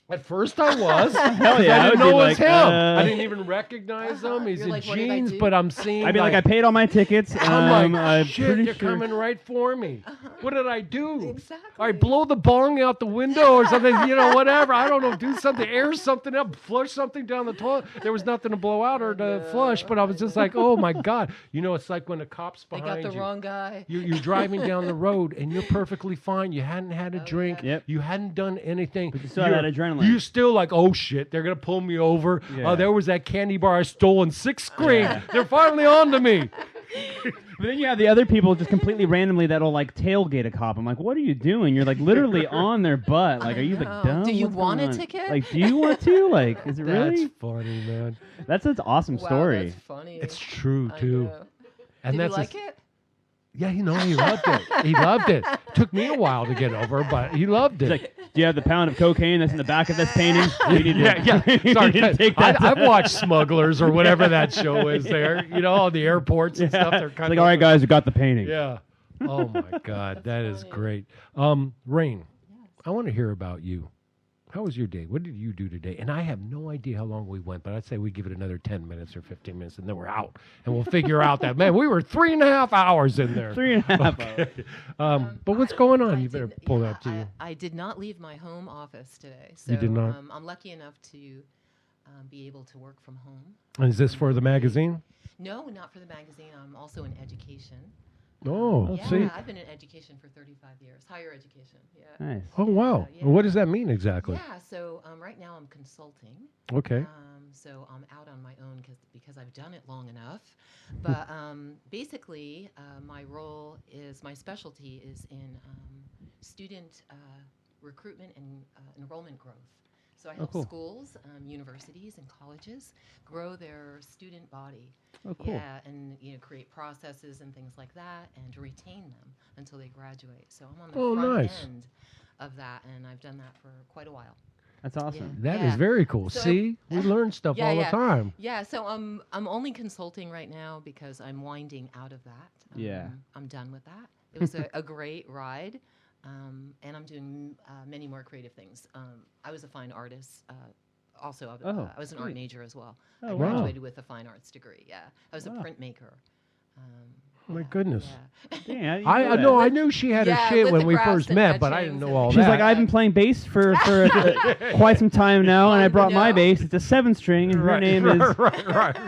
At first I was. Hell yeah. I didn't know it was him. I I didn't even recognize him. He's You're in like, what did I jeans, do? but I'm seeing. I'd be like, I paid all my tickets. I'm like, I'm shit, pretty they're sure. coming right for me. What did I do? Exactly. I blow the bong out the window or something, whatever. I don't know, do something, air something up, flush something down the toilet. There was nothing to blow out or to flush, but I was just like, oh my God. It's like when a cop's They behind you. got the wrong guy. You're driving down the road and you're perfectly fine. You hadn't had a drink. Yeah. Yep. You hadn't done anything. But you still had that adrenaline. You're still like, oh shit, they're going to pull me over. Yeah. There was that candy bar I stole in 6th grade. They're finally on to me. But then you have the other people just completely randomly that'll like tailgate a cop. I'm like, what are you doing? You're like literally on their butt. Like, are you like dumb? Do you What's want going a on? ticket? Like, do you want to? Like, is it really? That's funny, man. That's an awesome Wow, story. that's funny. It's true, I too. know. And Did that's you like it? Yeah, he loved it. He loved it. Took me a while to get over, but he loved it. It's like, do you have the pound of cocaine that's in the back of this painting? We need to, Yeah. we Sorry, need to take that. I've watched Smugglers or whatever that show is there. On the airports and stuff. They're It's kind like, of all right, guys, we got the painting. Yeah. Oh my God, that is great. Rain, I want to hear about you. How was your day? What did you do today? And I have no idea how long we went, but I'd say we give it another 10 minutes or 15 minutes, and then we're out. And we'll figure out that, man, we were 3.5 hours in there. 3.5 hours. But what's going on? You better pull that to you. I did not leave my home office today. So You did not? I'm lucky enough to be able to work from home. And is this for the magazine? No, not for the magazine. I'm also in education. Oh, Yeah, see. I've been in education for 35 years, higher education. Yeah. Nice. Oh, wow. Yeah. What does that mean exactly? Yeah, so right now I'm consulting. Okay. So I'm out on my own because I've done it long enough. But basically, my specialty is in student recruitment and enrollment growth. So I help cool. schools, universities, and colleges grow their student body. Oh, cool. Yeah, and create processes and things like that, and to retain them until they graduate. So I'm on the front end of that, and I've done that for quite a while. That's awesome. That is very cool. So- See, we learn stuff all the time. Yeah, so I'm only consulting right now because I'm winding out of that. Yeah. I'm done with that. It was a great ride, and I'm doing many more creative things. I was a fine artist. Also, I was an art major as well. Oh, I wow. graduated with a fine arts degree. Yeah, I was a printmaker. Oh, my goodness. Yeah, I know. I knew she had her shit when we first lithographs met, and but I didn't know all She's that. like, I've been playing bass for quite some time now, and I brought my bass. It's a 7-string, and her name is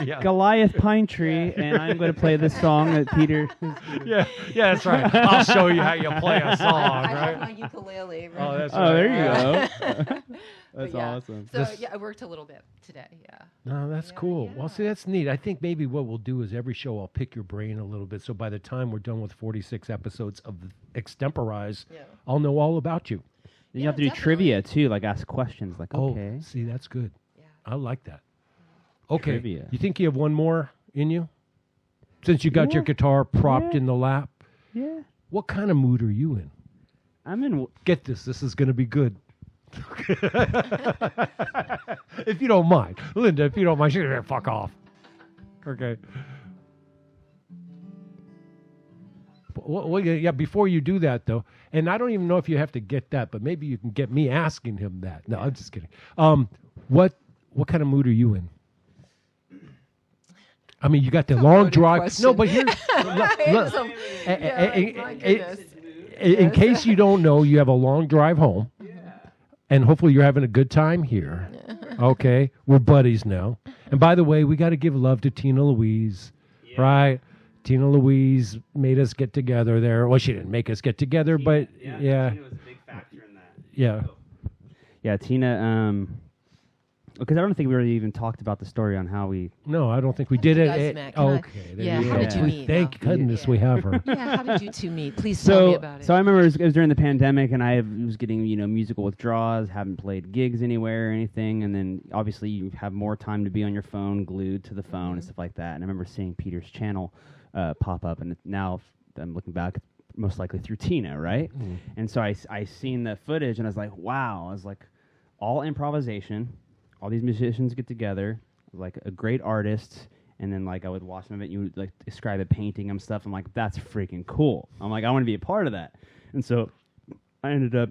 yeah. Goliath Pine Tree, and I'm going to play this song that Peter. yeah, that's right. I'll show you how you play a song, I have my right? ukulele. Right? Oh, that's Oh, right. there you go. But That's awesome. So I worked a little bit today. Yeah. No, that's Yeah, cool. yeah. Well, see, that's neat. I think maybe what we'll do is every show I'll pick your brain a little bit. So by the time we're done with 46 episodes of Xtemporize, Yeah. I'll know all about you. Then you have to do trivia too, like ask questions. Like, okay, Oh, see, that's good. Yeah. I like that. Okay. Trivia. You think you have one more in you? Since you got your Yeah. guitar propped Yeah. in the lap, yeah, what kind of mood are you in? I'm in. Get this. This is going to be good. If you don't mind. Linda, if you don't mind, she's going to fuck off. Okay. Well, yeah, before you do that, though, and I don't even know if you have to get that, but maybe you can get me asking him that. No, I'm just kidding. What kind of mood are you in? I mean, you got the long loaded drive. question. No, but here's... In case you don't know, you have a long drive home. And hopefully you're having a good time here. Okay? We're buddies now. And by the way, we got to give love to Tina Louise, right? Tina Louise made us get together there. Well, she didn't make us get together, but yeah. Tina was a big factor in that. Yeah. Yeah, Tina. Because I don't think we really even talked about the story on how we. No, I don't think we How did did you it. guys met? Can I- Okay. there Yeah, you how go. did you meet? Thank Now? goodness Yeah. we have her. Yeah. How did you two meet? Please tell me about it. So I remember it was during the pandemic, and I was getting musical withdrawals, haven't played gigs anywhere or anything, and then obviously you have more time to be on your phone, glued to the phone and stuff like that. And I remember seeing Peter's channel pop up, and now I'm looking back, most likely through Tina, right? Mm. And so I seen the footage, and I was like, wow! I was like, all improvisation, all these musicians get together, like a great artist. And then, like, I would watch some of it. You would, like, describe it, painting them stuff. I'm like, that's freaking cool. I'm like, I want to be a part of that. And so I ended up,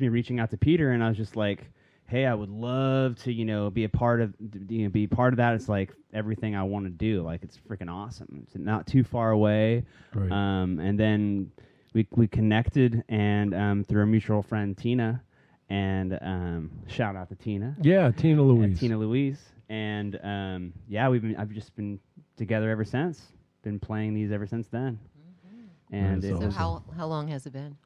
reaching out to Peter, and I was just like, hey, I would love to, be a part of, be part of that. It's like everything I want to do. Like, it's freaking awesome. It's not too far away. Right. And then we connected, and through our mutual friend Tina, and shout out to Tina. Yeah, Tina Louise. Tina Louise. And I've just been together ever since. Been playing these ever since then. And That's So awesome. how long has it been?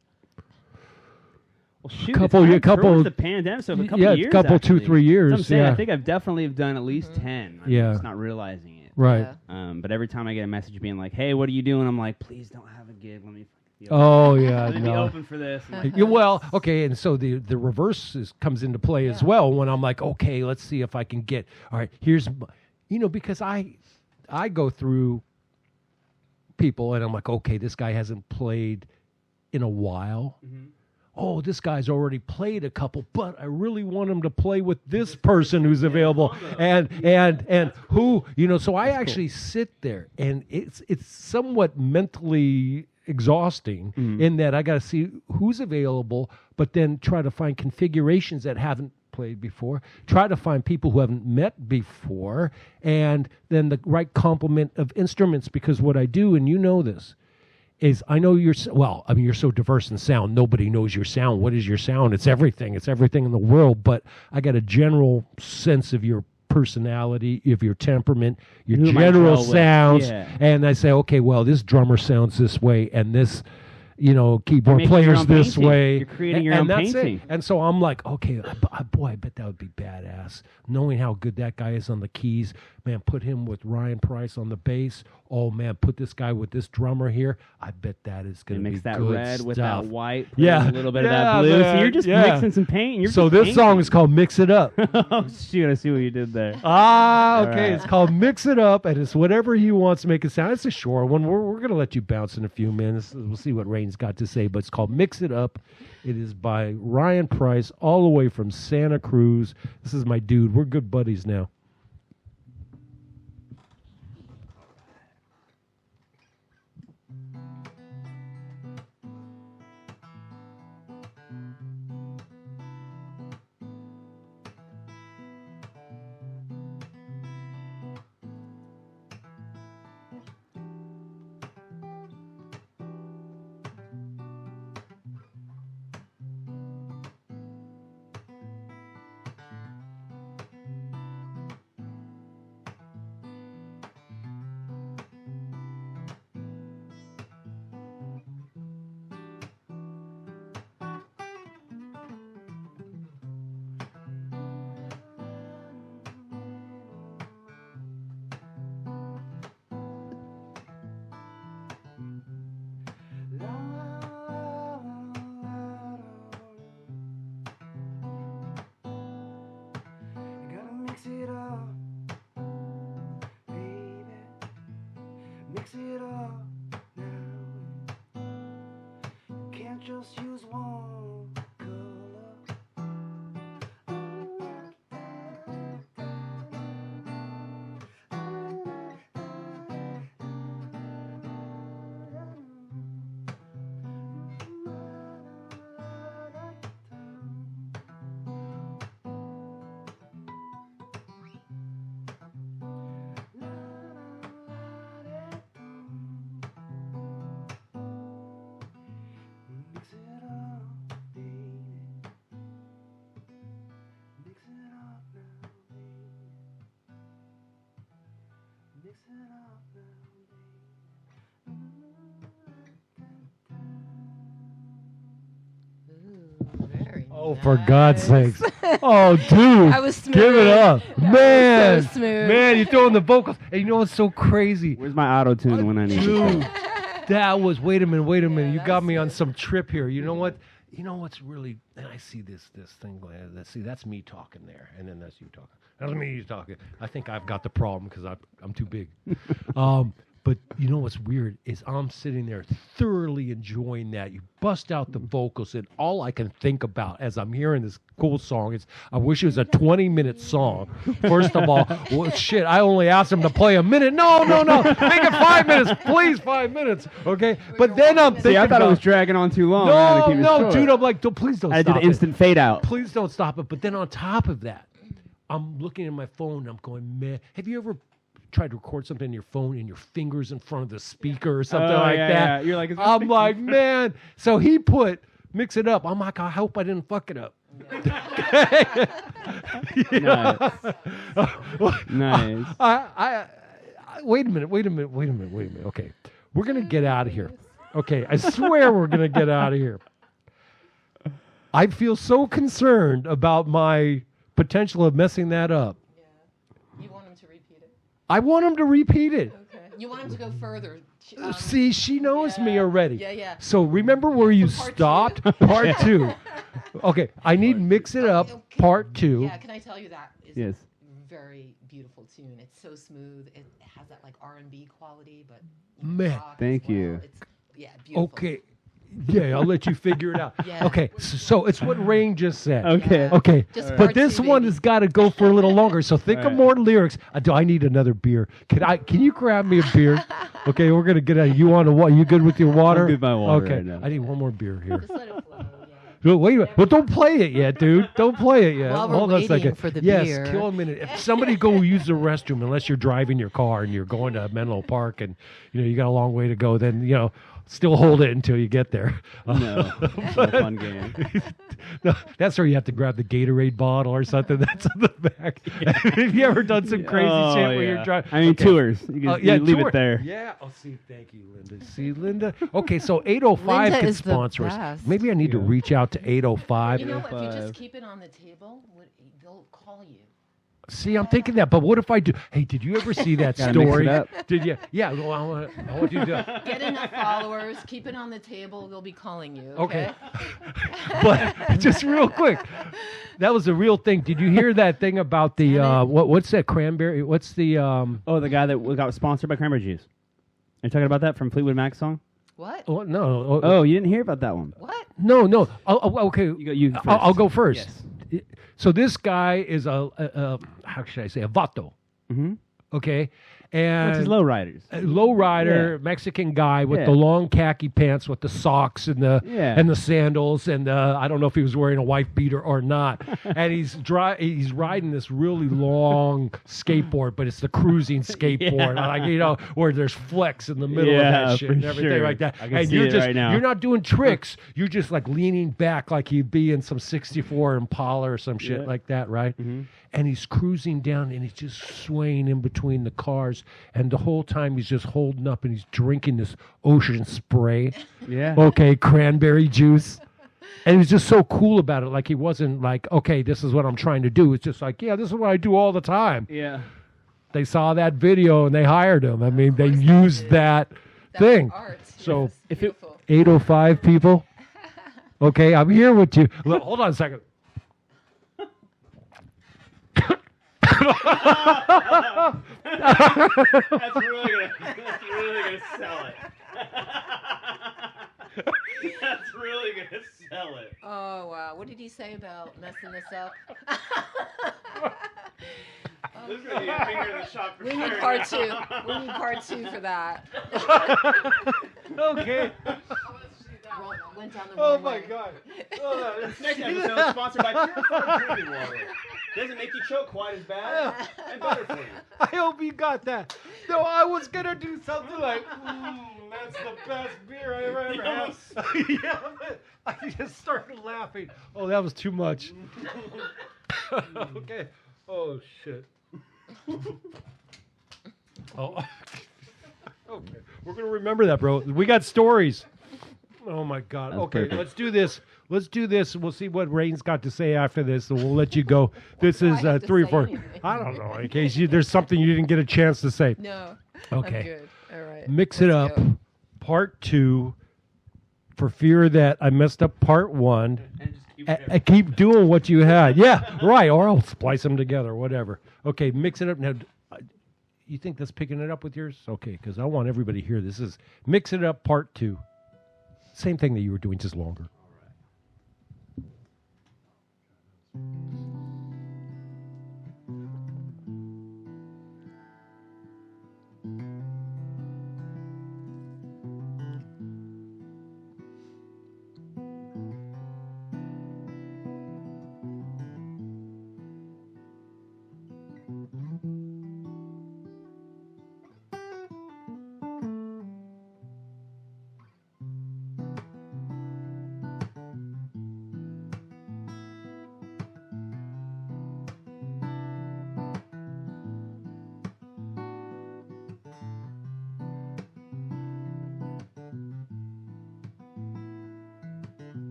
well, shoot, Couple- it's yeah, couple- towards the pandemic, so a couple yeah, years. couple, actually. 2-3 years, So I'm saying, yeah. I think I've definitely done at least 10. I'm Yeah. just not realizing it. Right. Yeah. But every time I get a message being like, "Hey, what are you doing?" I'm like, "Please don't have a gig. Let me be open. Oh, yeah. Let me be No. open for this." I'm like, Yeah, well, okay, and so the reverse comes into play as well when I'm like, okay, let's see if I can get. All right, here's, because I go through people and I'm like, okay, this guy hasn't played in a while. Oh, this guy's already played a couple, but I really want him to play with this person who's available, and who, so I actually sit there, and it's somewhat mentally exhausting in that I got to see who's available, but then try to find configurations that haven't played before, try to find people who haven't met before, and then the right complement of instruments, because what I do, and you know this, is I know you're so diverse in sound. Nobody knows your sound. What is your sound? It's everything. It's everything in the world. But I got a general sense of your personality, of your temperament, your Who am I general gel with? sounds, Yeah. and I say, okay, well, this drummer sounds this way, and this, keyboard making your player's own this painting. way. You're creating your and own that's painting. It. And so I'm like, okay, boy, I bet that would be badass. Knowing how good that guy is on the keys, man, put him with Ryan Price on the bass. Oh man, put this guy with this drummer here. I bet that is going to be Mix that good red stuff. with that white. Put Yeah. a little bit of Yeah, that blue. So man. you're just Yeah. mixing some paint. And you're So just this painting. song is called "Mix It Up." Oh shoot! I see what you did there. Okay. All right. It's called "Mix It Up," and it's whatever he wants to make it sound. It's a short one. We're going to let you bounce in a few minutes. We'll see what Rain's got to say, but it's called "Mix It Up." It is by Ryan Price, all the way from Santa Cruz. This is my dude. We're good buddies now. Mix it up, baby. Mix it up now. Can't just use one color. Mix it up, baby. Mix it up now, baby. Mix it up Ooh, very Oh, for God's nice. sakes. Oh, dude. I was smooth. Give it up. That was Man. so smooth. Man, you're throwing the vocals. And you know what's so crazy? Where's my auto tune when I need it? Dude, that was, wait a minute. Yeah, You got that's me on good. some trip here. You know what? You know what's really, and I see this thing going, see, that's me talking there. And then that's you talking. That's me talking. I think I've got the problem because I'm too big. But you know what's weird is I'm sitting there thoroughly enjoying that. You bust out the vocals, and all I can think about as I'm hearing this cool song is, I wish it was a 20-minute song. First of all, well, shit, I only asked him to play a minute. No. Make it 5 minutes. Please, 5 minutes. Okay? But then I'm thinking See, I thought it was about, dragging on too long. I had to keep it no, short. dude, I'm like, please don't I did stop the it. instant fade out. Please don't stop it. But then on top of that, I'm looking at my phone and I'm going, man, have you ever tried to record something in your phone and your fingers in front of the speaker or something Oh, like yeah, that? yeah. You're like, is this I'm thing- like, man. So he put Mix It Up. I'm like, I hope I didn't fuck it up. Nice. I wait a minute. Okay. We're going to get out of here. Okay. I swear we're going to get out of here. I feel so concerned about my potential of messing that up. You want him to repeat it? I want him to repeat it. Okay. You want him to go further? See, she knows me yeah. already. Yeah. So remember where you Part stopped? two. Part 2. Okay, I need Mix It Up, Okay. Part 2. Yeah, can I tell you that is Yes. a very beautiful tune. It's so smooth. It has that like R&B quality, but Man. rock as Thank you. well. It's beautiful. Okay. Yeah, I'll let you figure it out. Yeah. Okay, so it's what Rain just said. Okay. Okay, Just but part this two, one baby. has got to go for a little longer. So think of All right. more lyrics. Do I need another beer? Can you grab me a beer? Okay, we're gonna get out. You want a water? You good with your water? I'm good with my water Okay, right now. I need one more beer here. Just let it flow. Yeah. Wait a minute. Well, don't play it yet, dude. Don't play it yet. While we're Hold on a waiting second. for the yes, beer. kill a minute. If somebody go use the restroom, unless you're driving your car and you're going to Menlo Park and you got a long way to go, then still hold it until you get there. No, it's not a fun game. No, that's where you have to grab the Gatorade bottle or something. That's on the back. Have you ever done some crazy shit where you're driving? I mean, tours. You can you leave tour. it there. Yeah. Oh, see, thank you, Linda. See, Linda. Okay, so 805 Linda could is the sponsor us. best. Maybe I need to reach out to 805. You know what? If you 5. just keep it on the table, they'll call you. See, I'm thinking that, but what if I do? Hey, did you ever see that Gotta mix story? it up. Did you? Yeah. Well, I want you to. Get enough followers. Keep it on the table. They'll be calling you. Okay. But just real quick, that was a real thing. Did you hear that thing about the what's that cranberry? What's the Oh, the guy that got sponsored by cranberry juice. Are you talking about that from Fleetwood Mac's song? What? Oh, no. Oh, you didn't hear about that one? What? No. Okay. You go, I'll go first. Yes. So this guy is a how should I say a vato? Mm-hmm. Okay, and That's his lowriders. a lowrider Yeah. Mexican guy with Yeah. the long khaki pants with the socks and the Yeah. and the sandals and I don't know if he was wearing a wife beater or not. And he's riding this really long skateboard, but it's the cruising skateboard, like where there's flex in the middle of Yeah, that shit for and everything sure. like that. I can And see you're it just right now. you're not doing tricks. You're just like leaning back like he'd be in some '64 Impala or some shit Yeah. like that, right? Mm-hmm. And he's cruising down and he's just swaying in between the cars, and the whole time he's just holding up and he's drinking this ocean spray. Yeah. Okay, cranberry juice. And he was just so cool about it. Like he wasn't like, okay, this is what I'm trying to do. It's just like, yeah, this is what I do all the time. Yeah. They saw that video and they hired him. I mean, they used that thing. Art. So Yes, if it- beautiful. 805 people. Okay, I'm here with you. Look, hold on a second. That's really gonna sell it. That's really gonna sell it. Oh wow! What did he say about messing this up? This is gonna be a finger in the shot for We sure. need part two. We need part two for that. Okay. Went down the Oh wrong my way. God. Next episode is sponsored by Purified Drinking Water. Doesn't make you choke quite as bad and better for you. I hope you got that. No, I was gonna do something like, that's the best beer I ever had. Yeah, but I just started laughing. Oh, that was too much. Okay. Oh shit. Oh. Okay. We're gonna remember that, bro. We got stories. Oh my God. That's Okay, perfect. let's do this. Let's do this. We'll see what Rain's got to say after this, and we'll let you go. This is I have to 3 or say 4. anything? I don't know. In case there's something you didn't get a chance to say. No. Okay. I'm good. All right. Mix it Let's up. go. Part 2, for fear that I messed up part 1. And just keep I keep doing what you had. Yeah, right. Or I'll splice them together, whatever. Okay, mix it up. Now, you think that's picking it up with yours? Okay, because I want everybody to hear this. Is Mix It Up Part 2. Same thing that you were doing, just longer.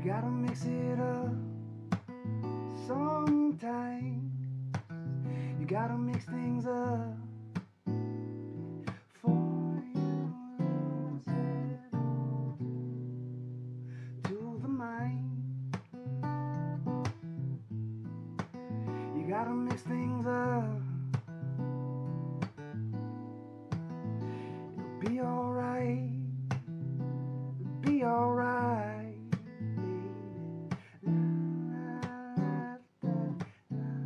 gotta mix it up sometime. You gotta mix things up before you lose it all to the mind. You gotta mix things up. It'll be alright. It'll be alright, baby. La, la, da, la.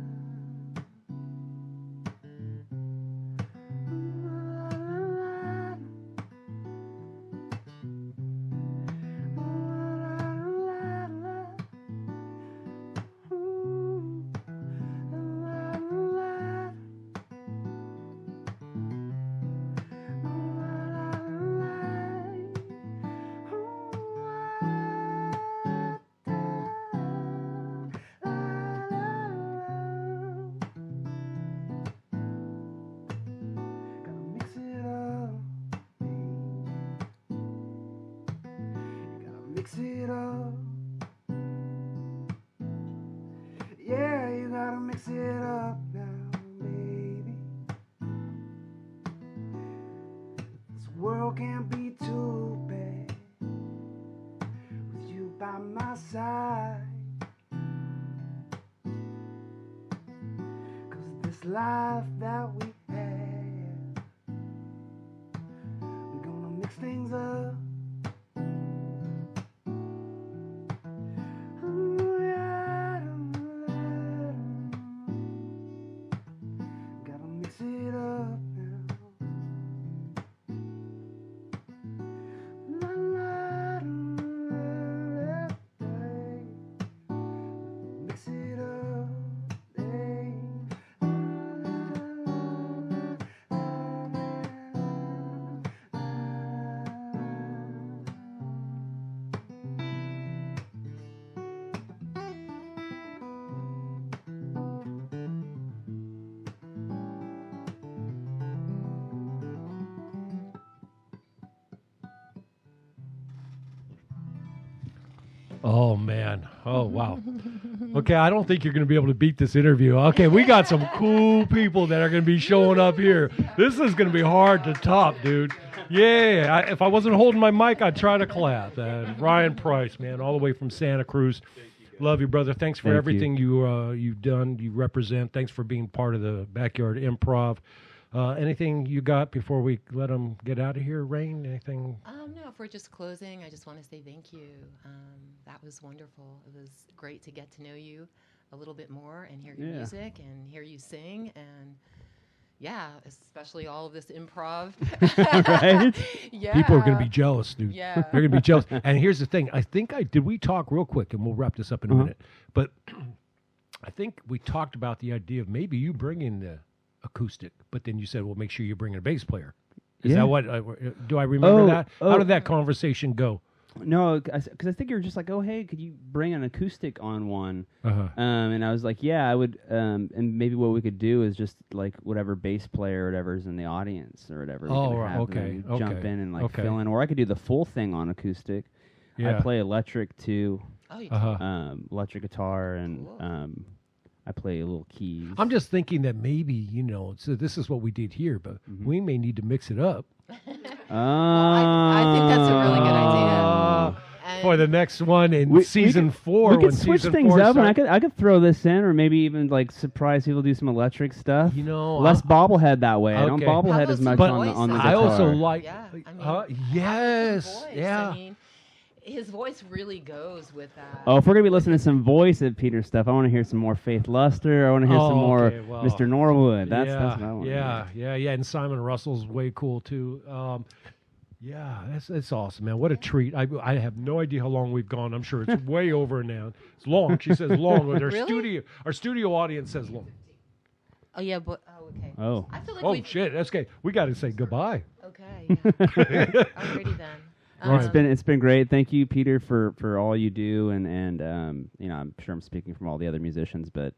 Gotta mix it up, baby. Gotta mix it up. Yeah, you gotta mix it up now, baby. This world can't be too bad with you by my side. 'Cause this life that we have, we're gonna mix things up. Gotta mix it up now. La, la, la, la. Mix it up, hey. Oh man. Oh wow. Okay, I don't think you're going to be able to beat this interview. Okay, we got some cool people that are going to be showing up here. This is going to be hard to top, dude. Yeah, if I wasn't holding my mic, I'd try to clap. Ryan Price, man, all the way from Santa Cruz. Love you, brother. Thanks for Thank everything you've done. You represent. Thanks for being part of the Backyard Improv. Anything you got before we let them get out of here, Rain? Anything? No, for just closing, I just want to say thank you. That was wonderful. It was great to get to know you a little bit more and hear your Yeah. music and hear you sing. And yeah, especially all of this improv. Right? Yeah. People are going to be jealous, dude. Yeah. They're going to be jealous. And here's the thing. Did we talk real quick, and we'll wrap this up in a minute. But I think we talked about the idea of maybe you bringing the acoustic, but then you said, well, make sure you bring a bass player. Is Yeah. that what, do I remember that? How oh. did that conversation go? No, because I think you were just like, oh, hey, could you bring an acoustic on one? Uh-huh. And I was like, yeah, I would. And maybe what we could do is just like whatever bass player or whatever's in the audience or whatever. we Oh, can right, have okay, them jump okay, in and like okay. fill in. Or I could do the full thing on acoustic. Yeah. I play electric too, Oh, you Uh-huh. electric guitar, and Cool. I play a little keys. I'm just thinking that maybe, so this is what we did here, but we may need to mix it up. I think that's a really good idea. And For the next one in We season could- 4. We when could switch season things 4 up, and starts. I could throw this in, or maybe even like surprise people, do some electric stuff. Less bobblehead that way. I don't Okay. bobblehead How as about much some on the voices? guitar. I also like, Yeah, I mean, yes, voice. yeah. I mean, his voice really goes with that. Oh, if we're gonna be listening to some voice of Peter stuff, I want to hear some more Faith Luster. I want to hear some more okay, well, Mr. Norwood. That's what I want. yeah. And Simon Russell's way cool too. Yeah, that's awesome, man. What a treat. I have no idea how long we've gone. I'm sure it's way over now. It's long. She says long. But Really? Our studio audience says long. Oh yeah, but okay. Oh. I feel like Oh we've shit, that's okay. We got to say goodbye. Okay. Yeah. Alrighty then. Right. It's been great. Thank you, Peter, for all you do, and I'm sure I'm speaking from all the other musicians, but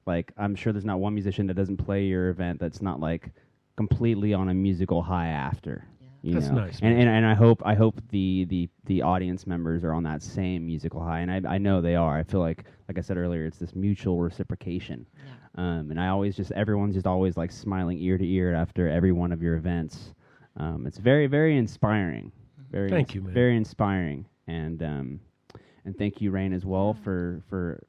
like I'm sure there's not one musician that doesn't play your event that's not like completely on a musical high after. Yeah. You That's know? nice, And I hope the audience members are on that same musical high, and I know they are. I feel like I said earlier, it's this mutual reciprocation. Yeah. And I always everyone's just always like smiling ear to ear after every one of your events. It's very, very inspiring. Thank you, man. Very inspiring, and thank you, Rain, as well for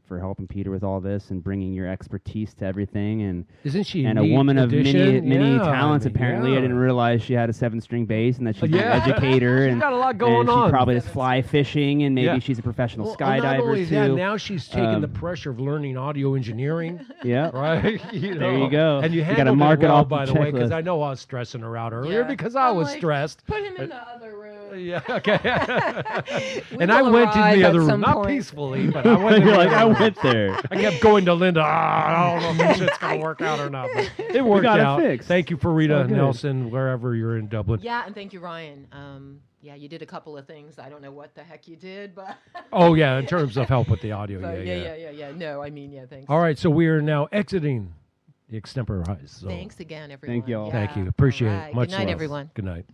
helping Peter with all this and bringing your expertise to everything. And Isn't she and a neat woman of addition? many Yeah, talents. I mean, Apparently, yeah. I didn't realize she had a 7-string bass and that she's Yeah. an educator. She's and got a lot going and on. She probably does fly fishing, and maybe Yeah. she's a professional Well, skydiver not only too. that, now she's taking the Um, pressure of learning audio engineering, Yeah. right? There you go. And you You gotta handled mark it it well, off by the the way, because checklist. I know I was stressing her out earlier Yeah. because I I'm was like, stressed. Put him in the other room. Yeah, okay. We And I will went to arrive the at other room, some not point. peacefully, but I went. You're in like, the I other room. went there. I kept going to Linda. I don't know if this shit's gonna work out or not. But it worked got it out. fixed. Thank you for all Rita good. Nelson, wherever you're in Dublin. Yeah, and thank you, Ryan. Yeah, you did a couple of things. I don't know what the heck you did, but Oh yeah, in terms of help with the audio. but yeah. yeah. No, I mean, yeah, thanks. All right, so we are now exiting the Xtemporize zone. Thanks again, everyone. Thank you all. Thank you. Yeah. Appreciate All it. right. Much Good night, love. everyone. Good night.